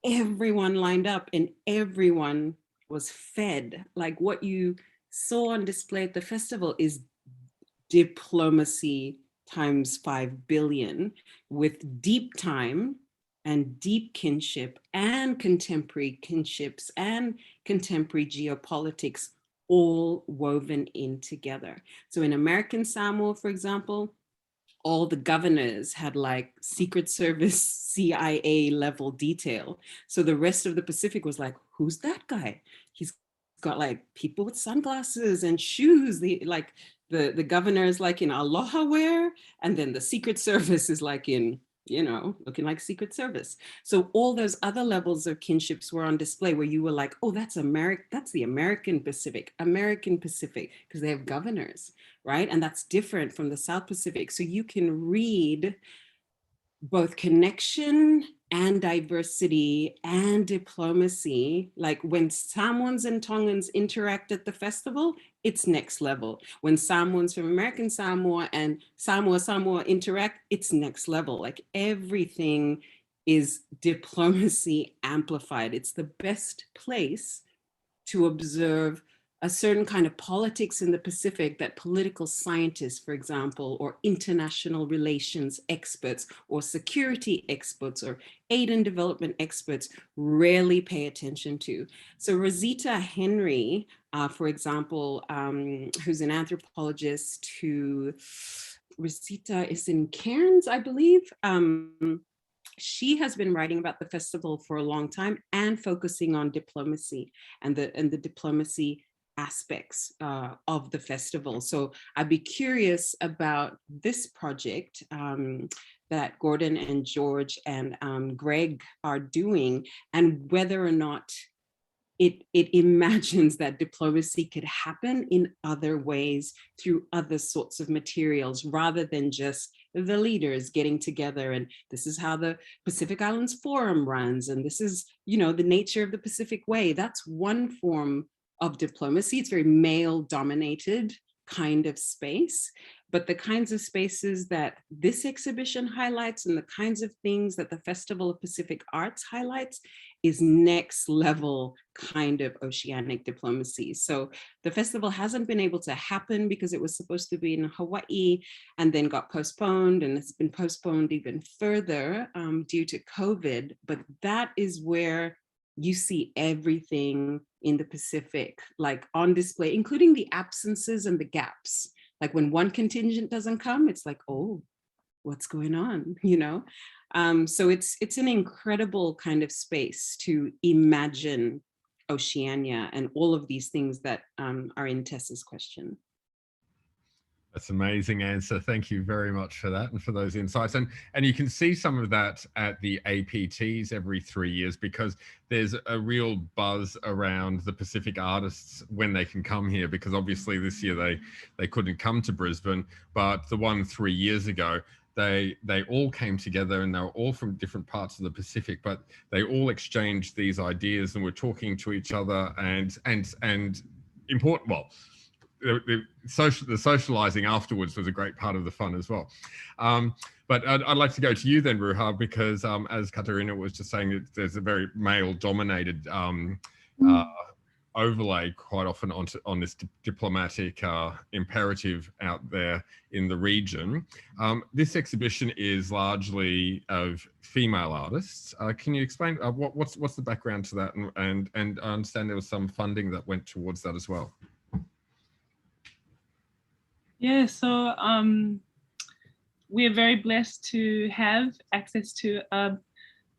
Everyone lined up and everyone was fed. Like what you saw on display at the festival is diplomacy times 5 billion, with deep time and deep kinship and contemporary kinships and contemporary geopolitics all woven in together. So in American Samoa, for example, all the governors had like Secret Service, CIA level detail. So the rest of the Pacific was like, who's that guy? He's got like people with sunglasses and shoes. The governor is like in aloha wear, and then the Secret Service is like in, you know, looking like Secret Service. So all those other levels of kinships were on display where you were like, oh, that's the American Pacific, because they have governors, right? And that's different from the South Pacific. So you can read both connection and diversity and diplomacy. Like when Samoans and Tongans interact at the festival, it's next level. When Samoans from American Samoa and Samoa interact, it's next level. Like everything is diplomacy amplified. It's the best place to observe a certain kind of politics in the Pacific that political scientists, for example, or international relations experts, or security experts, or aid and development experts rarely pay attention to. So Rosita Henry, for example, who's an anthropologist Rosita is in Cairns, I believe. She has been writing about the festival for a long time and focusing on diplomacy and the diplomacy aspects of the festival. So I'd be curious about this project that Gordon and George and Greg are doing, and whether or not it imagines that diplomacy could happen in other ways through other sorts of materials, rather than just the leaders getting together and this is how the Pacific Islands Forum runs, and this is, you know, the nature of the Pacific Way. That's one form of diplomacy. It's very male dominated kind of space, but the kinds of spaces that this exhibition highlights and the kinds of things that the Festival of Pacific Arts highlights is next level kind of oceanic diplomacy. So the festival hasn't been able to happen because it was supposed to be in Hawaii and then got postponed, and it's been postponed even further due to COVID. But that is where you see everything in the Pacific, like on display, including the absences and the gaps. Like when one contingent doesn't come, it's like, oh, what's going on, you know? So it's an incredible kind of space to imagine Oceania and all of these things that are in Tessa's question. That's an amazing answer. Thank you very much for that and for those insights. And you can see some of that at the APTs every 3 years, because there's a real buzz around the Pacific artists when they can come here, because obviously this year they couldn't come to Brisbane, but the one 3 years ago, they all came together and they were all from different parts of the Pacific, but they all exchanged these ideas and were talking to each other and important, well, the socializing afterwards was a great part of the fun as well. But I'd like to go to you then, Ruha, because as Katerina was just saying, there's a very male-dominated overlay quite often on this diplomatic imperative out there in the region. This exhibition is largely of female artists. Can you explain what's the background to that? And I understand there was some funding that went towards that as well. Yeah, so we are very blessed to have access to a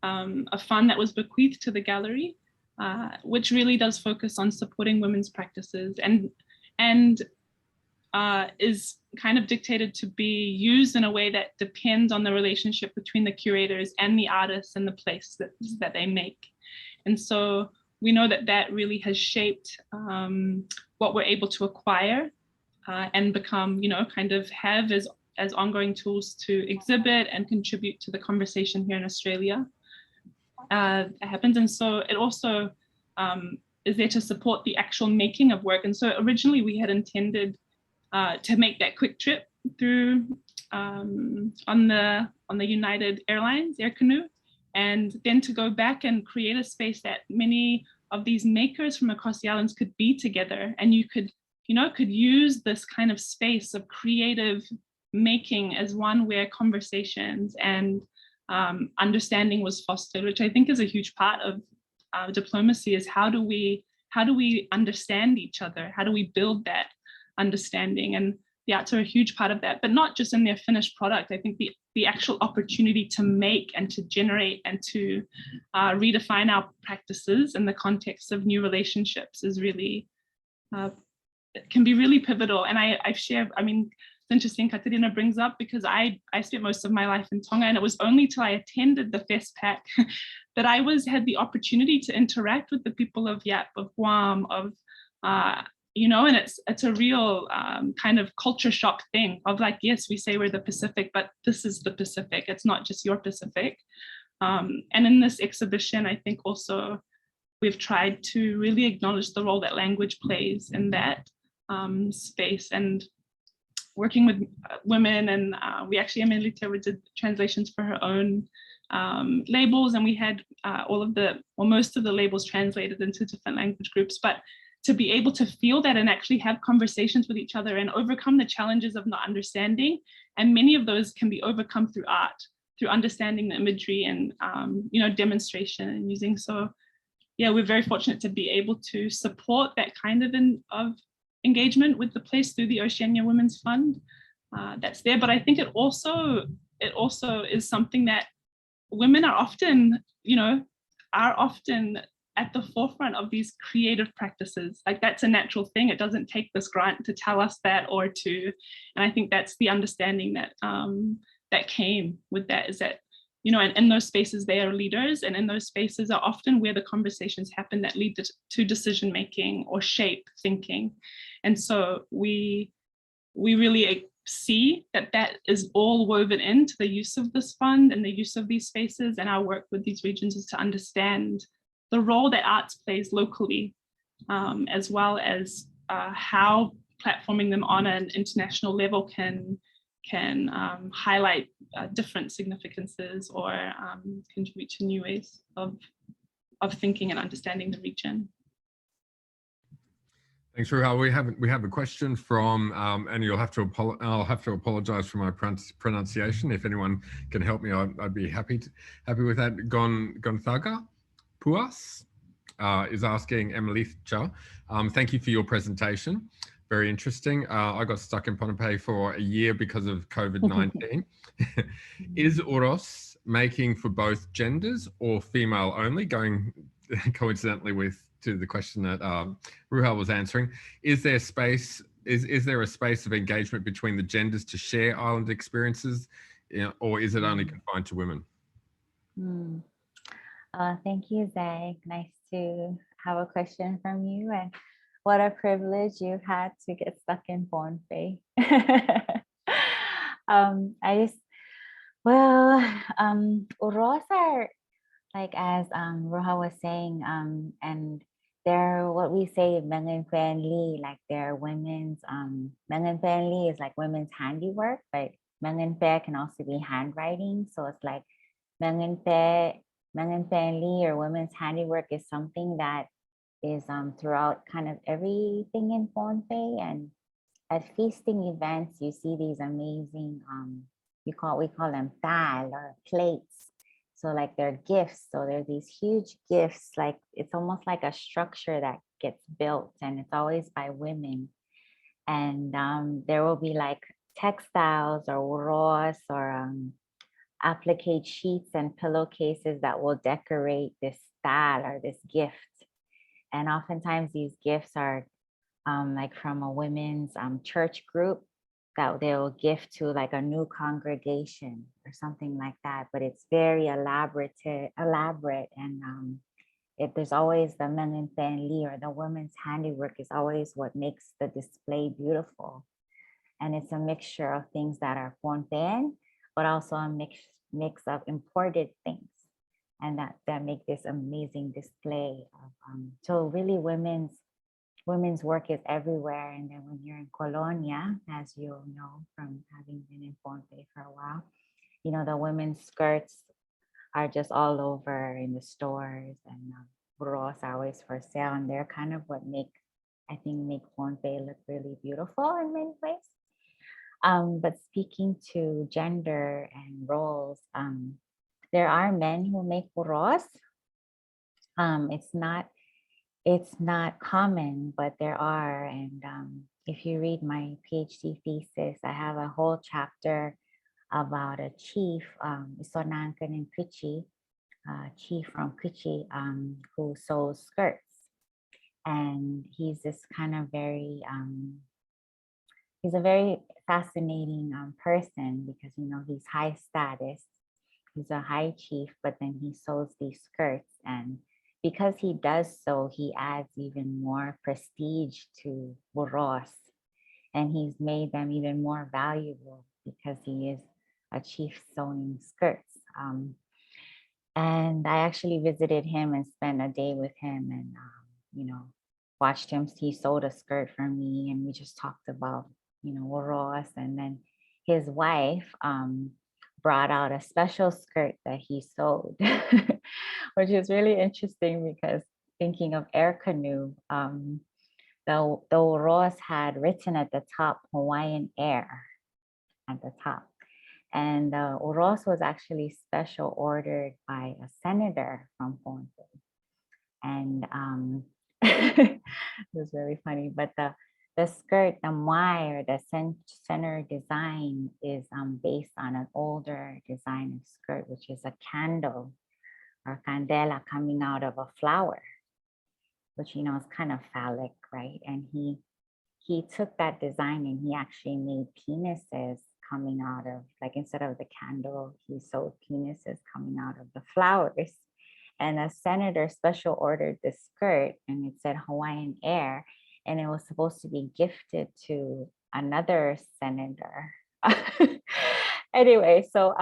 fund that was bequeathed to the gallery, which really does focus on supporting women's practices and is kind of dictated to be used in a way that depends on the relationship between the curators and the artists and the place that they make. And so we know that really has shaped what we're able to acquire and become, you know, kind of have as ongoing tools to exhibit and contribute to the conversation here in Australia. happens. And so it also is there to support the actual making of work. And so originally we had intended to make that quick trip through on the United Airlines Air Canoe, and then to go back and create a space that many of these makers from across the islands could be together, and you could use this kind of space of creative making as one where conversations and understanding was fostered, which I think is a huge part of diplomacy. Is how do we understand each other? How do we build that understanding? And the arts are a huge part of that, but not just in their finished product. I think the actual opportunity to make and to generate and to redefine our practices in the context of new relationships is really, it can be really pivotal. And I've shared, I mean, it's interesting Katerina brings up, because I spent most of my life in Tonga, and it was only till I attended the FESPAC that I had the opportunity to interact with the people of Yap, of Guam, of and it's a real kind of culture shock thing of like, yes, we say we're the Pacific, but this is the Pacific. It's not just your Pacific. And in this exhibition, I think also we've tried to really acknowledge the role that language plays in that space, and working with women. And we actually, Emelihter did translations for her own labels, and we had most of the labels translated into different language groups. But to be able to feel that and actually have conversations with each other and overcome the challenges of not understanding. And many of those can be overcome through art, through understanding the imagery and, demonstration and using. So yeah, we're very fortunate to be able to support that kind of engagement with the place through the Oceania Women's Fund that's there. But I think it also is something that women are often at the forefront of these creative practices. Like, that's a natural thing. It doesn't take this grant to tell us that, and I think that's the understanding that that came with that, is that, and in those spaces they are leaders, and in those spaces are often where the conversations happen that lead to decision making or shape thinking. And so we really see that is all woven into the use of this fund and the use of these spaces, and our work with these regions is to understand the role that arts plays locally, as well as how platforming them on an international level can highlight different significances or contribute to new ways of thinking and understanding the region. Thanks, Ruha. We have a question from, and I'll have to apologise for my pronunciation. If anyone can help me, I'd be happy with that. Gonthaga Puas is asking Emelihter, thank you for your presentation. Very interesting. I got stuck in Ponape for a year because of COVID-19. Is Uros making for both genders or female only? Going coincidentally to the question that Ruha was answering, is there space? Is there a space of engagement between the genders to share island experiences, or is it only confined to women? Thank you, Zach. Nice to have a question from you, and what a privilege you had to get stuck in Ponape. Uros are, like, as Ruha was saying, and they're what we say Mengenpenli, like they're women's, Mengenpenli is like women's handiwork, but Mengenpe can also be handwriting. So it's like Mengenpenli or women's handiwork is something that is throughout kind of everything in Ponape. And at feasting events, you see these amazing, we call them tal or plates. So like they're gifts. So there's these huge gifts, like it's almost like a structure that gets built, and it's always by women. And there will be like textiles or uros or applique sheets and pillowcases that will decorate this tal or this gift. And oftentimes these gifts are like from a women's church group that they'll gift to like a new congregation or something like that. But it's very elaborate, and there's always the Mengenpenli, or the women's handiwork is always what makes the display beautiful. And it's a mixture of things that are Ponapean, but also a mix of imported things. and that make this amazing display of, so really women's work is everywhere. And then when you're in Colonia, as you'll know from having been in Ponte for a while, you know, the women's skirts are just all over in the stores, and burros are always for sale, and they're kind of what make Ponte look really beautiful in many ways. But speaking to gender and roles, there are men who make burros. It's not common, but there are. And if you read my PhD thesis, I have a whole chapter about a chief, Isonankan Kichi, chief from Kichi, who sews skirts. And he's this kind of he's a very fascinating person, because, you know, he's high status. He's a high chief, but then he sews these skirts. And because he does so, he adds even more prestige to burros. And he's made them even more valuable because he is a chief sewing skirts. And I actually visited him and spent a day with him, and, you know, watched him. He sewed a skirt for me, and we just talked about, you know, burros. And then his wife brought out a special skirt that he sewed, which is really interesting, because thinking of Air Canoe, the burros had written at the top Hawaiian Air at the top. And the burros was actually special ordered by a senator from Ponte. And it was really funny, but the skirt, the mai, or the center design, is based on an older design of skirt, which is a candle or candela coming out of a flower, which, you know, is kind of phallic, right? And he took that design and he actually made penises coming out of, like, instead of the candle, he sewed penises coming out of the flowers. And a senator special ordered this skirt, and it said Hawaiian Air, and it was supposed to be gifted to another senator. Anyway, so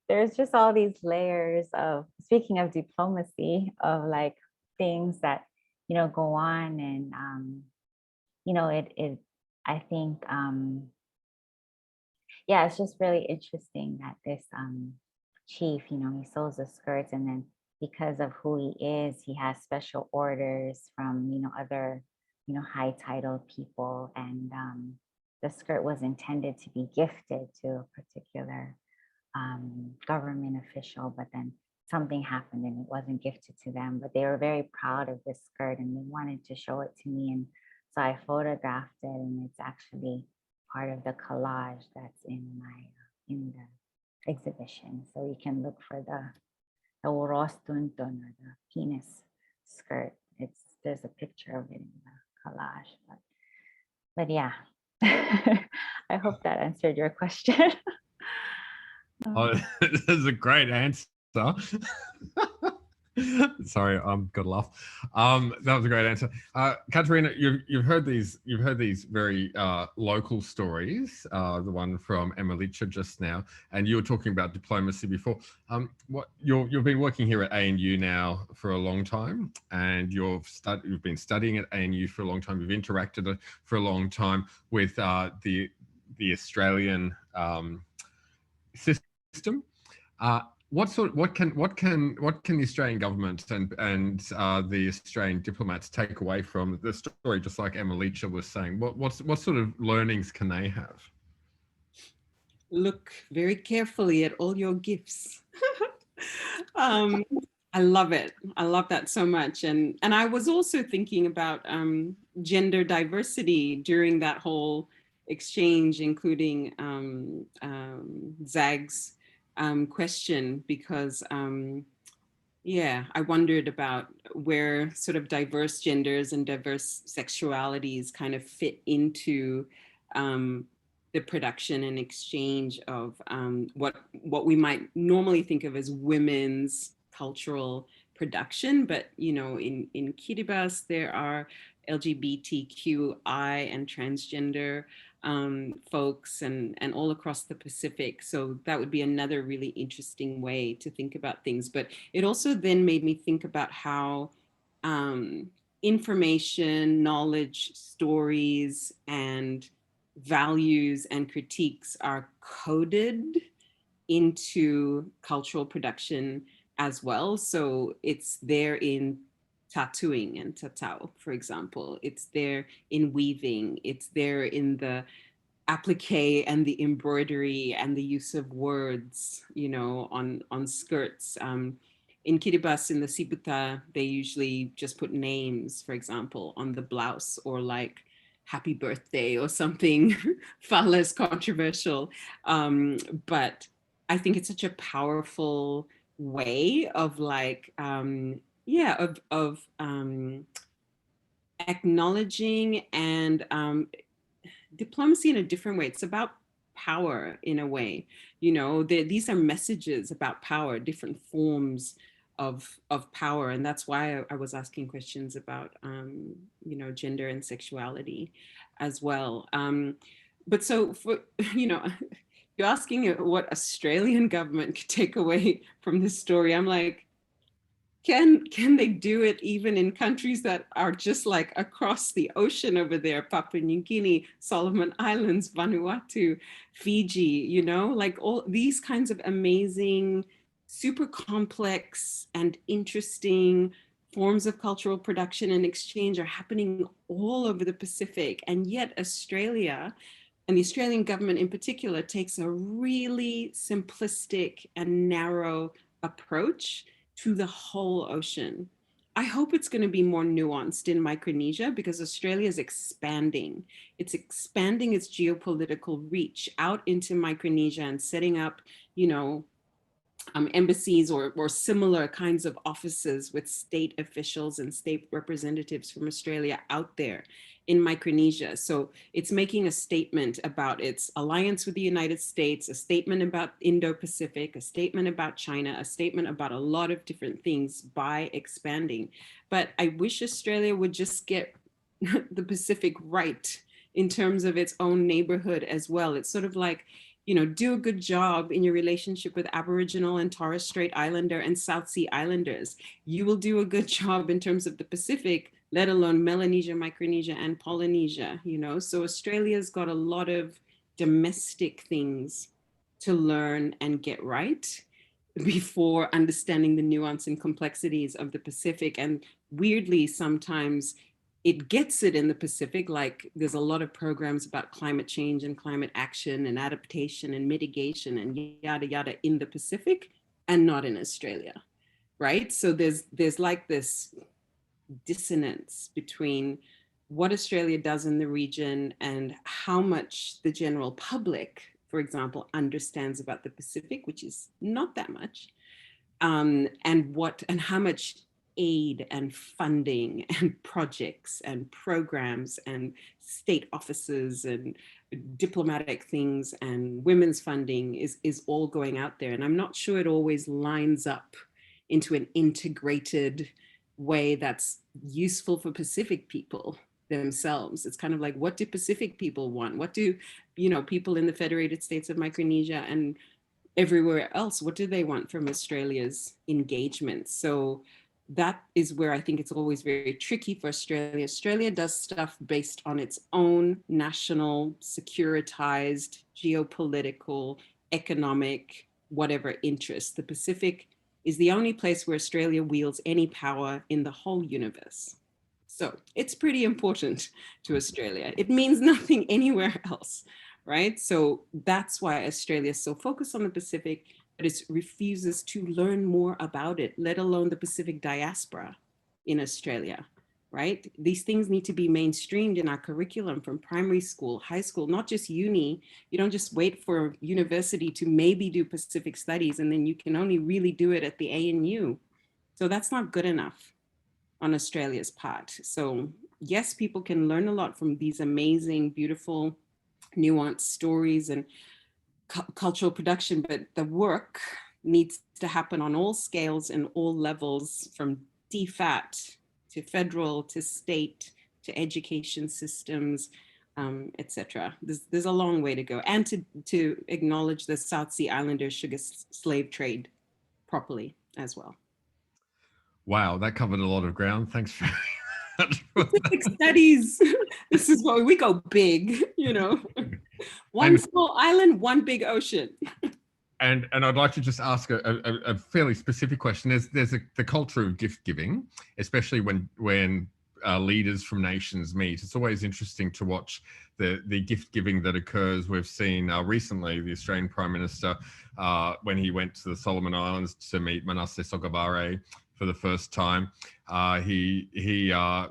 there's just all these layers of, speaking of diplomacy, of like things that, you know, go on. And you know, I think yeah, it's just really interesting that this chief, you know, he sews the skirts, and then because of who he is, he has special orders from, you know, other, you know, high titled people. And the skirt was intended to be gifted to a particular government official, but then something happened and it wasn't gifted to them. But they were very proud of this skirt and they wanted to show it to me. And so I photographed it, and it's actually part of the collage that's in the exhibition. So you can look for the uros tuntun, or the penis skirt. There's a picture of it in the collage. But yeah, I hope that answered your question. Oh, this is a great answer. Sorry, got a laugh. That was a great answer. Katerina, you've heard these very local stories. The one from Emelihter just now, and you were talking about diplomacy before. What you've been working here at ANU now for a long time, and you've been studying at ANU for a long time. You've interacted for a long time with the Australian system. What can the Australian government and the Australian diplomats take away from the story? Just like Emelihter was saying, what sort of learnings can they have? Look very carefully at all your gifts. I love it. I love that so much. And I was also thinking about gender diversity during that whole exchange, including Zag's question, because yeah, I wondered about where sort of diverse genders and diverse sexualities kind of fit into the production and exchange of what we might normally think of as women's cultural production. But, you know, in Kiribati, there are LGBTQI and transgender folks and all across the Pacific. So that would be another really interesting way to think about things. But it also then made me think about how information, knowledge, stories, and values and critiques are coded into cultural production as well. So it's there in tattooing and tatau, for example. It's there in weaving. It's there in the applique and the embroidery and the use of words, you know, on skirts. In Kiribati, in the Sibuta, they usually just put names, for example, on the blouse, or like happy birthday or something far less controversial. But I think it's such a powerful way of like, acknowledging and diplomacy in a different way. It's about power in a way, you know. These are messages about power, different forms of power, and that's why I was asking questions about you know, gender and sexuality as well. But so for, you know, you're asking what Australian government could take away from this story. I'm like, can they do it even in countries that are just like across the ocean over there? Papua New Guinea, Solomon Islands, Vanuatu, Fiji, you know, like all these kinds of amazing, super complex and interesting forms of cultural production and exchange are happening all over the Pacific. And yet Australia, and the Australian government in particular, takes a really simplistic and narrow approach to the whole ocean. I hope it's going to be more nuanced in Micronesia, because Australia is expanding. It's expanding its geopolitical reach out into Micronesia and setting up, you know, embassies or similar kinds of offices with state officials and state representatives from Australia out there in Micronesia. So it's making a statement about its alliance with the United States, a statement about Indo-Pacific, a statement about China, a statement about a lot of different things by expanding. But I wish Australia would just get the Pacific right in terms of its own neighborhood as well. It's sort of like, you know, do a good job in your relationship with Aboriginal and Torres Strait Islander and South Sea Islanders. You will do a good job in terms of the Pacific, let alone Melanesia, Micronesia, and Polynesia, you know? So Australia's got a lot of domestic things to learn and get right before understanding the nuance and complexities of the Pacific. And weirdly, sometimes it gets it in the Pacific, like there's a lot of programs about climate change and climate action and adaptation and mitigation and yada, yada in the Pacific, and not in Australia, right? So there's like this dissonance between what Australia does in the region and how much the general public, for example, understands about the Pacific, which is not that much, and how much aid and funding and projects and programs and state offices and diplomatic things and women's funding is all going out there. And I'm not sure it always lines up into an integrated way that's useful for Pacific people themselves. It's kind of like, what do Pacific people want? What do, you know, people in the Federated States of Micronesia and everywhere else, what do they want from Australia's engagement? So that is where I think it's always very tricky for Australia. Australia does stuff based on its own national, securitized, geopolitical, economic, whatever interests. The Pacific is the only place where Australia wields any power in the whole universe. So it's pretty important to Australia. It means nothing anywhere else, right? So that's why Australia is so focused on the Pacific, but it refuses to learn more about it, let alone the Pacific diaspora in Australia, right? These things need to be mainstreamed in our curriculum from primary school, high school, not just uni. You don't just wait for university to maybe do Pacific studies, and then you can only really do it at the ANU. So that's not good enough on Australia's part. So yes, people can learn a lot from these amazing, beautiful, nuanced stories and cultural production, but the work needs to happen on all scales and all levels, from DFAT to federal to state to education systems, etc. There's a long way to go, and to acknowledge the South Sea Islander sugar slave trade properly as well. Wow, that covered a lot of ground. Thanks very much. Specific studies. This is what we go big, you know. One small island, one big ocean. And I'd like to just ask a fairly specific question. There's the culture of gift giving, especially when leaders from nations meet. It's always interesting to watch the gift giving that occurs. We've seen recently the Australian Prime Minister, when he went to the Solomon Islands to meet Manasseh Sogavare for the first time, Mr.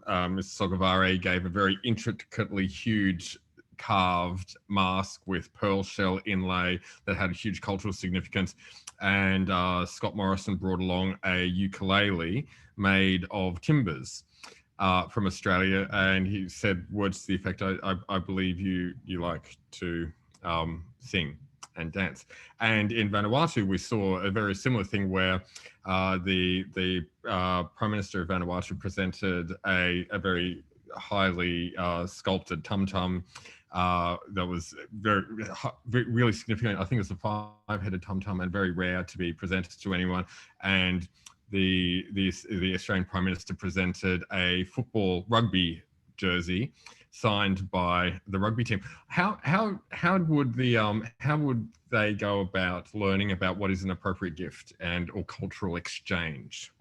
Sogavare gave a very intricately huge carved mask with pearl shell inlay that had a huge cultural significance. And Scott Morrison brought along a ukulele made of timbers from Australia, and he said words to the effect, I believe you like to sing and dance. And in Vanuatu, we saw a very similar thing where the Prime Minister of Vanuatu presented a very highly sculpted tum-tum that was really significant. I think it was a 5-headed tum-tum and very rare to be presented to anyone. And the Australian Prime Minister presented a rugby jersey signed by the rugby team. How would they go about learning about what is an appropriate gift or cultural exchange?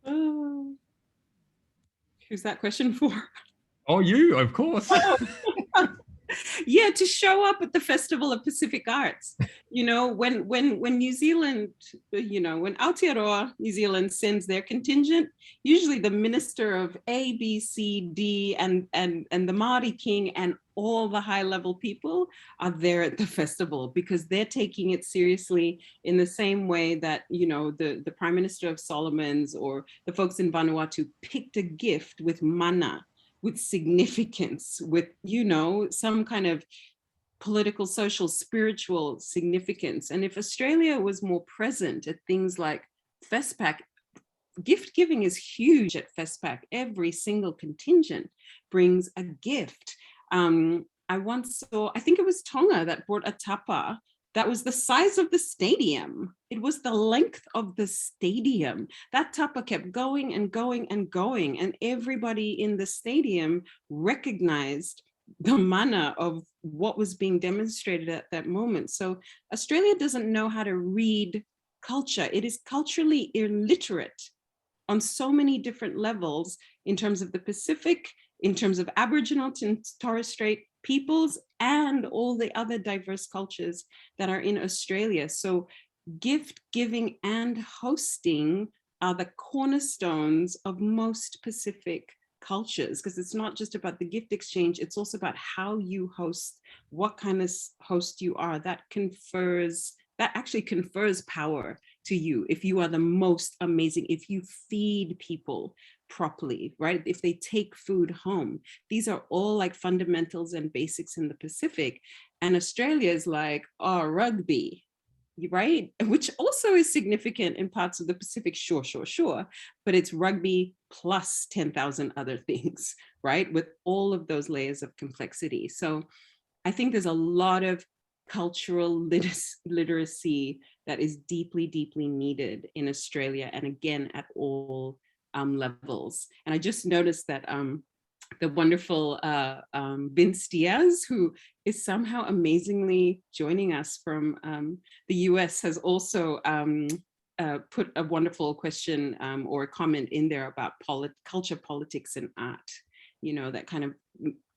Who's that question for? Oh, you, of course. Yeah, to show up at the Festival of Pacific Arts. You know, when New Zealand, you know, when Aotearoa New Zealand sends their contingent, usually the Minister of A, B, C, D, and the Māori King and all the high-level people are there at the festival, because they're taking it seriously in the same way that, you know, the Prime Minister of Solomon's or the folks in Vanuatu picked a gift with mana, with significance, with, you know, some kind of political, social, spiritual significance. And if Australia was more present at things like FESPAC, gift giving is huge at FESPAC. Every single contingent brings a gift. I once saw, I think it was Tonga that brought a tapa that was the size of the stadium. It was the length of the stadium. That tapa kept going and going and going, and everybody in the stadium recognized the mana of what was being demonstrated at that moment. So Australia doesn't know how to read culture. It is culturally illiterate on so many different levels, in terms of the Pacific, in terms of Aboriginal and Torres Strait peoples, and all the other diverse cultures that are in Australia. So gift giving and hosting are the cornerstones of most Pacific cultures, because it's not just about the gift exchange, it's also about how you host, what kind of host you are. That actually confers power to you if you are the most amazing, if you feed people properly, right? If they take food home. These are all like fundamentals and basics in the Pacific. And Australia is like, oh, rugby, right? Which also is significant in parts of the Pacific, sure. But it's rugby plus 10,000 other things, right? With all of those layers of complexity. So I think there's a lot of cultural literacy that is deeply, deeply needed in Australia. And again, at all levels. And I just noticed that the wonderful Vince Diaz, who is somehow amazingly joining us from the US, has also put a wonderful question or a comment in there about culture, politics, and art, you know, that kind of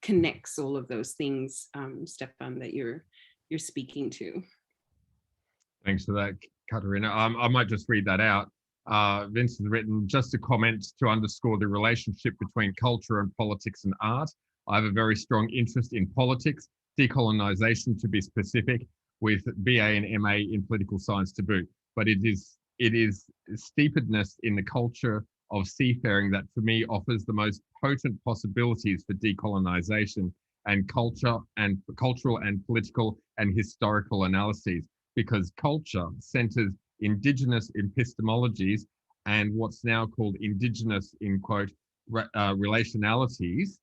connects all of those things, Stefan, that you're speaking to. Thanks for that, Katerina. I might just read that out. Vince has written, just a comment to underscore the relationship between culture and politics and art. I have a very strong interest in politics, decolonization to be specific, with BA and MA in political science to boot. But it is steepedness in the culture of seafaring that for me offers the most potent possibilities for decolonization and cultural and political and historical analyses, because culture centers Indigenous epistemologies and what's now called Indigenous, in quote, relationalities,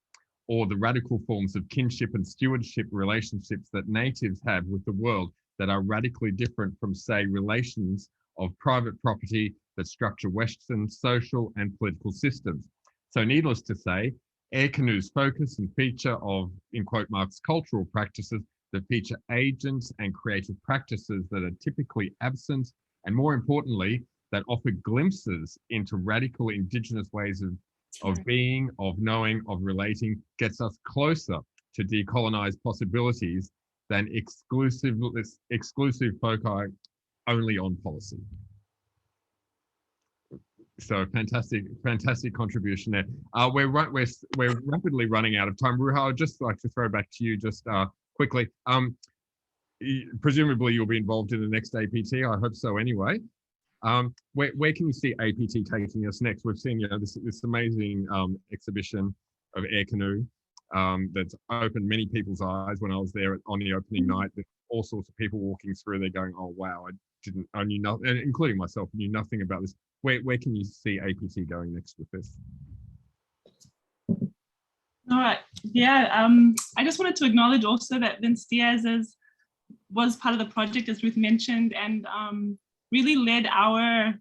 or the radical forms of kinship and stewardship relationships that natives have with the world that are radically different from, say, relations of private property that structure Western social and political systems. So needless to say, Air Canoe's focus and feature of, in quote marks, cultural practices that feature agents and creative practices that are typically absent, and more importantly, that offer glimpses into radical Indigenous ways of being, of knowing, of relating, gets us closer to decolonized possibilities than exclusive foci only on policy. So fantastic contribution there. We're rapidly running out of time. Ruha, I'd just like to throw back to you just quickly. Presumably you'll be involved in the next APT. I hope so anyway. Where can you see APT taking us next? We've seen, this amazing exhibition of Air Canoe that's opened many people's eyes when I was there on the opening night. There's all sorts of people walking through there going, oh wow, I knew nothing, including myself, knew nothing about this. Where can you see APT going next with this? All right, yeah, I just wanted to acknowledge also that Vince Diaz was part of the project, as Ruth mentioned, and really led our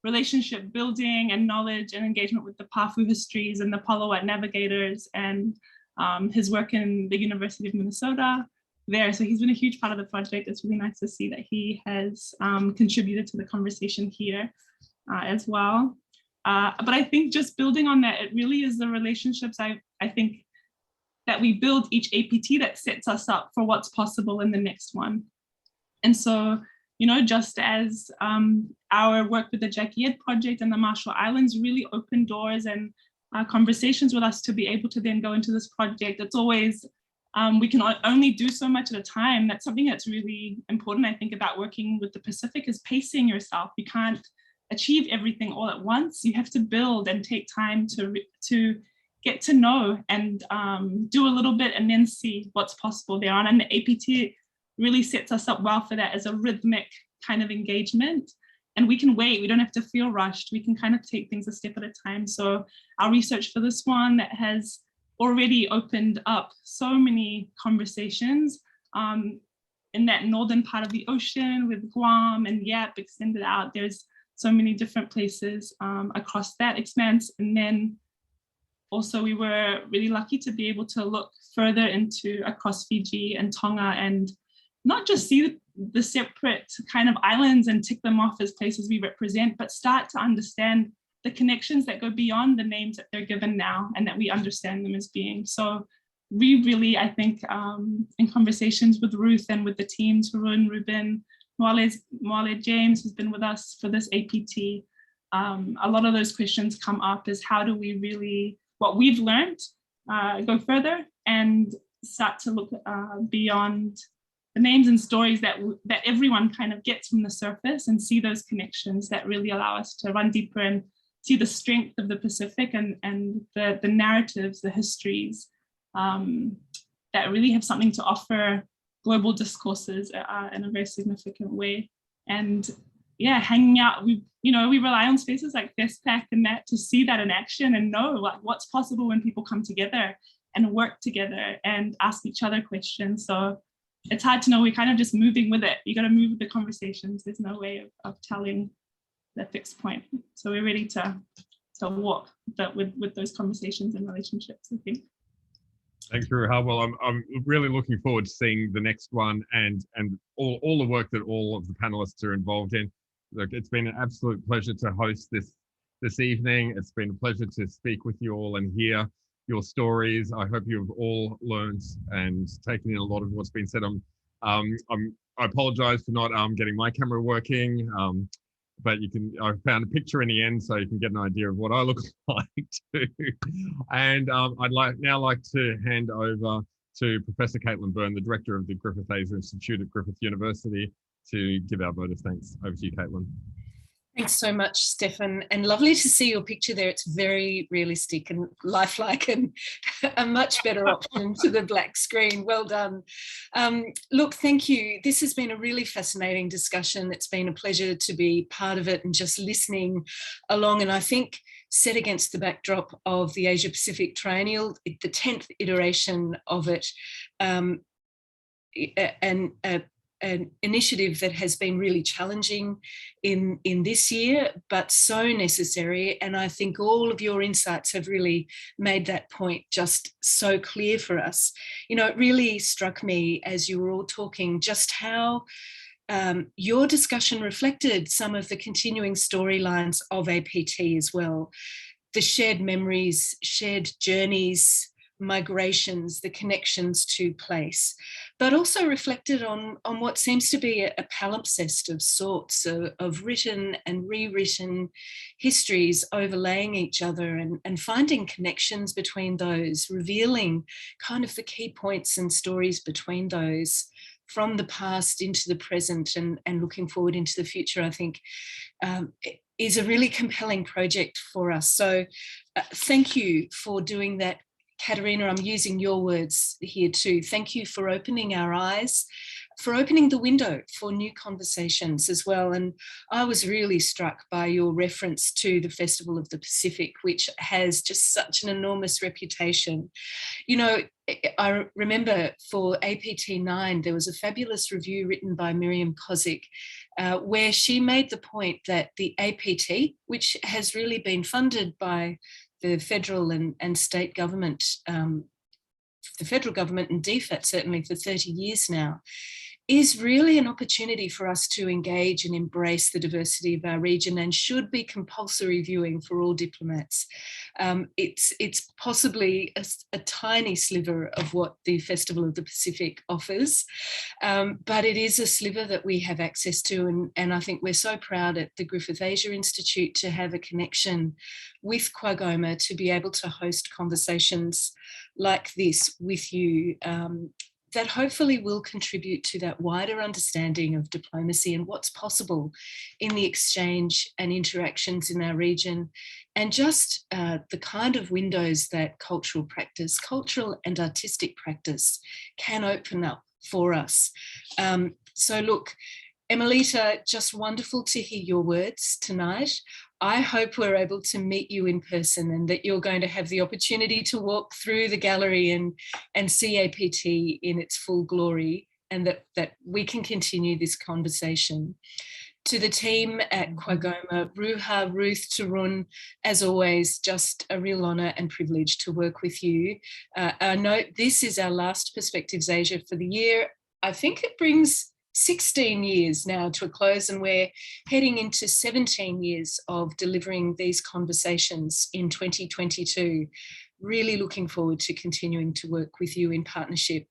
relationship building and knowledge and engagement with the Pafu histories and the Polowat navigators, and his work in the University of Minnesota there. So he's been a huge part of the project. It's really nice to see that he has contributed to the conversation here as well. But I think just building on that, it really is the relationships I think that we build each APT that sets us up for what's possible in the next one. And so, just as our work with the Jackie Ed project and the Marshall Islands really opened doors and conversations with us to be able to then go into this project, it's always, we can only do so much at a time. That's something that's really important, I think, about working with the Pacific, is pacing yourself. You can't achieve everything all at once. You have to build and take time to get to know and do a little bit and then see what's possible there on. And the APT really sets us up well for that as a rhythmic kind of engagement. And we can wait, we don't have to feel rushed. We can kind of take things a step at a time. So our research for this one that has already opened up so many conversations in that northern part of the ocean with Guam and Yap extended out. There's so many different places across that expanse. And then also we were really lucky to be able to look further into across Fiji and Tonga and not just see the separate kind of islands and tick them off as places we represent, but start to understand the connections that go beyond the names that they're given now and that we understand them as being. So we really, I think, in conversations with Ruth and with the teams, Harun, Ruben, Mwale James, who's been with us for this APT, a lot of those questions come up is how do we really, what we've learned, go further and start to look beyond the names and stories that everyone kind of gets from the surface and see those connections that really allow us to run deeper and see the strength of the Pacific and the narratives, the histories that really have something to offer global discourses in a very significant way. And yeah, hanging out, we rely on spaces like FESPAC and that to see that in action and know like what's possible when people come together and work together and ask each other questions. So it's hard to know, we're kind of just moving with it. You got to move with the conversations. There's no way of telling the fixed point. So we're ready to walk with those conversations and relationships, I think. Thanks, Ruha. Well, I'm really looking forward to seeing the next one and all the work that all of the panelists are involved in. Look, it's been an absolute pleasure to host this evening. It's been a pleasure to speak with you all and hear your stories. I hope you've all learned and taken in a lot of what's been said. I apologize for not getting my camera working, but I found a picture in the end so you can get an idea of what I look like too. And I'd now like to hand over to Professor Katelyn Byrne, the director of the Griffith Asia Institute at Griffith University, to give our vote of thanks. Over to you, Katelyn. Thanks so much, Stefan, and lovely to see your picture there. It's very realistic and lifelike and a much better option to the black screen. Well done. Look, thank you. This has been a really fascinating discussion. It's been a pleasure to be part of it and just listening along. And I think set against the backdrop of the Asia Pacific Triennial, the 10th iteration of it, an initiative that has been really challenging in this year, but so necessary. And I think all of your insights have really made that point just so clear for us. You know, it really struck me as you were all talking just how your discussion reflected some of the continuing storylines of APT as well. The shared memories, shared journeys, migrations, the connections to place, but also reflected on what seems to be a palimpsest of sorts of written and rewritten histories overlaying each other and finding connections between those, revealing kind of the key points and stories between those from the past into the present and looking forward into the future, I think is a really compelling project for us. So thank you for doing that. Katerina, I'm using your words here too. Thank you for opening our eyes, for opening the window for new conversations as well. And I was really struck by your reference to the Festival of the Pacific, which has just such an enormous reputation. You know, I remember for APT9, there was a fabulous review written by Miriam Kozik, where she made the point that the APT, which has really been funded by the federal and state government, the federal government and DFAT certainly for 30 years now, is really an opportunity for us to engage and embrace the diversity of our region and should be compulsory viewing for all diplomats. It's possibly a tiny sliver of what the Festival of the Pacific offers, but it is a sliver that we have access to, and I think we're so proud at the Griffith Asia Institute to have a connection with Quagoma to be able to host conversations like this with you, that hopefully will contribute to that wider understanding of diplomacy and what's possible in the exchange and interactions in our region, and just the kind of windows that cultural practice, cultural and artistic practice can open up for us. So look, Emelihter, just wonderful to hear your words tonight. I hope we're able to meet you in person and that you're going to have the opportunity to walk through the gallery and see APT in its full glory, and that we can continue this conversation. To the team at Quagoma, Ruha, Ruth, Tarun, as always, just a real honour and privilege to work with you. I note this is our last Perspectives Asia for the year. I think it brings 16 years now to a close, and we're heading into 17 years of delivering these conversations in 2022. Really looking forward to continuing to work with you in partnership.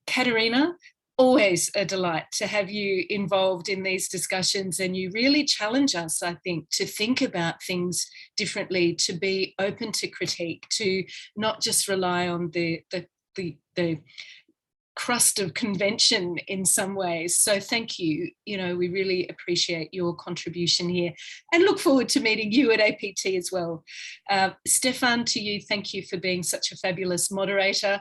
Katerina, always a delight to have you involved in these discussions, and you really challenge us, I think, to think about things differently, to be open to critique, to not just rely on the crust of convention in some ways. So thank you. You know, we really appreciate your contribution here and look forward to meeting you at APT as well. Stefan, to you, thank you for being such a fabulous moderator.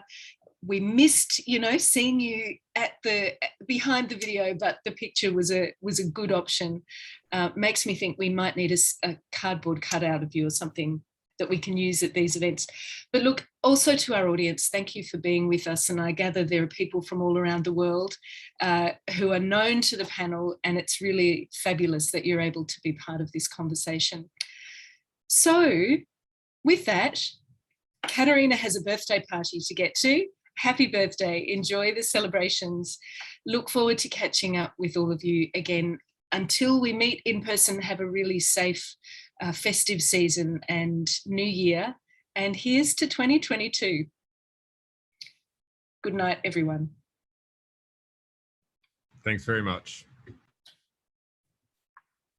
We missed, you know, seeing you at the behind the video, but the picture was a good option. Makes me think we might need a cardboard cutout of you or something that we can use at these events. But look, also to our audience, thank you for being with us. And I gather there are people from all around the world who are known to the panel, and it's really fabulous that you're able to be part of this conversation. So with that, Katerina has a birthday party to get to. Happy birthday, enjoy the celebrations. Look forward to catching up with all of you again. Until we meet in person, have a really safe festive season and new year. And here's to 2022. Good night, everyone. Thanks very much.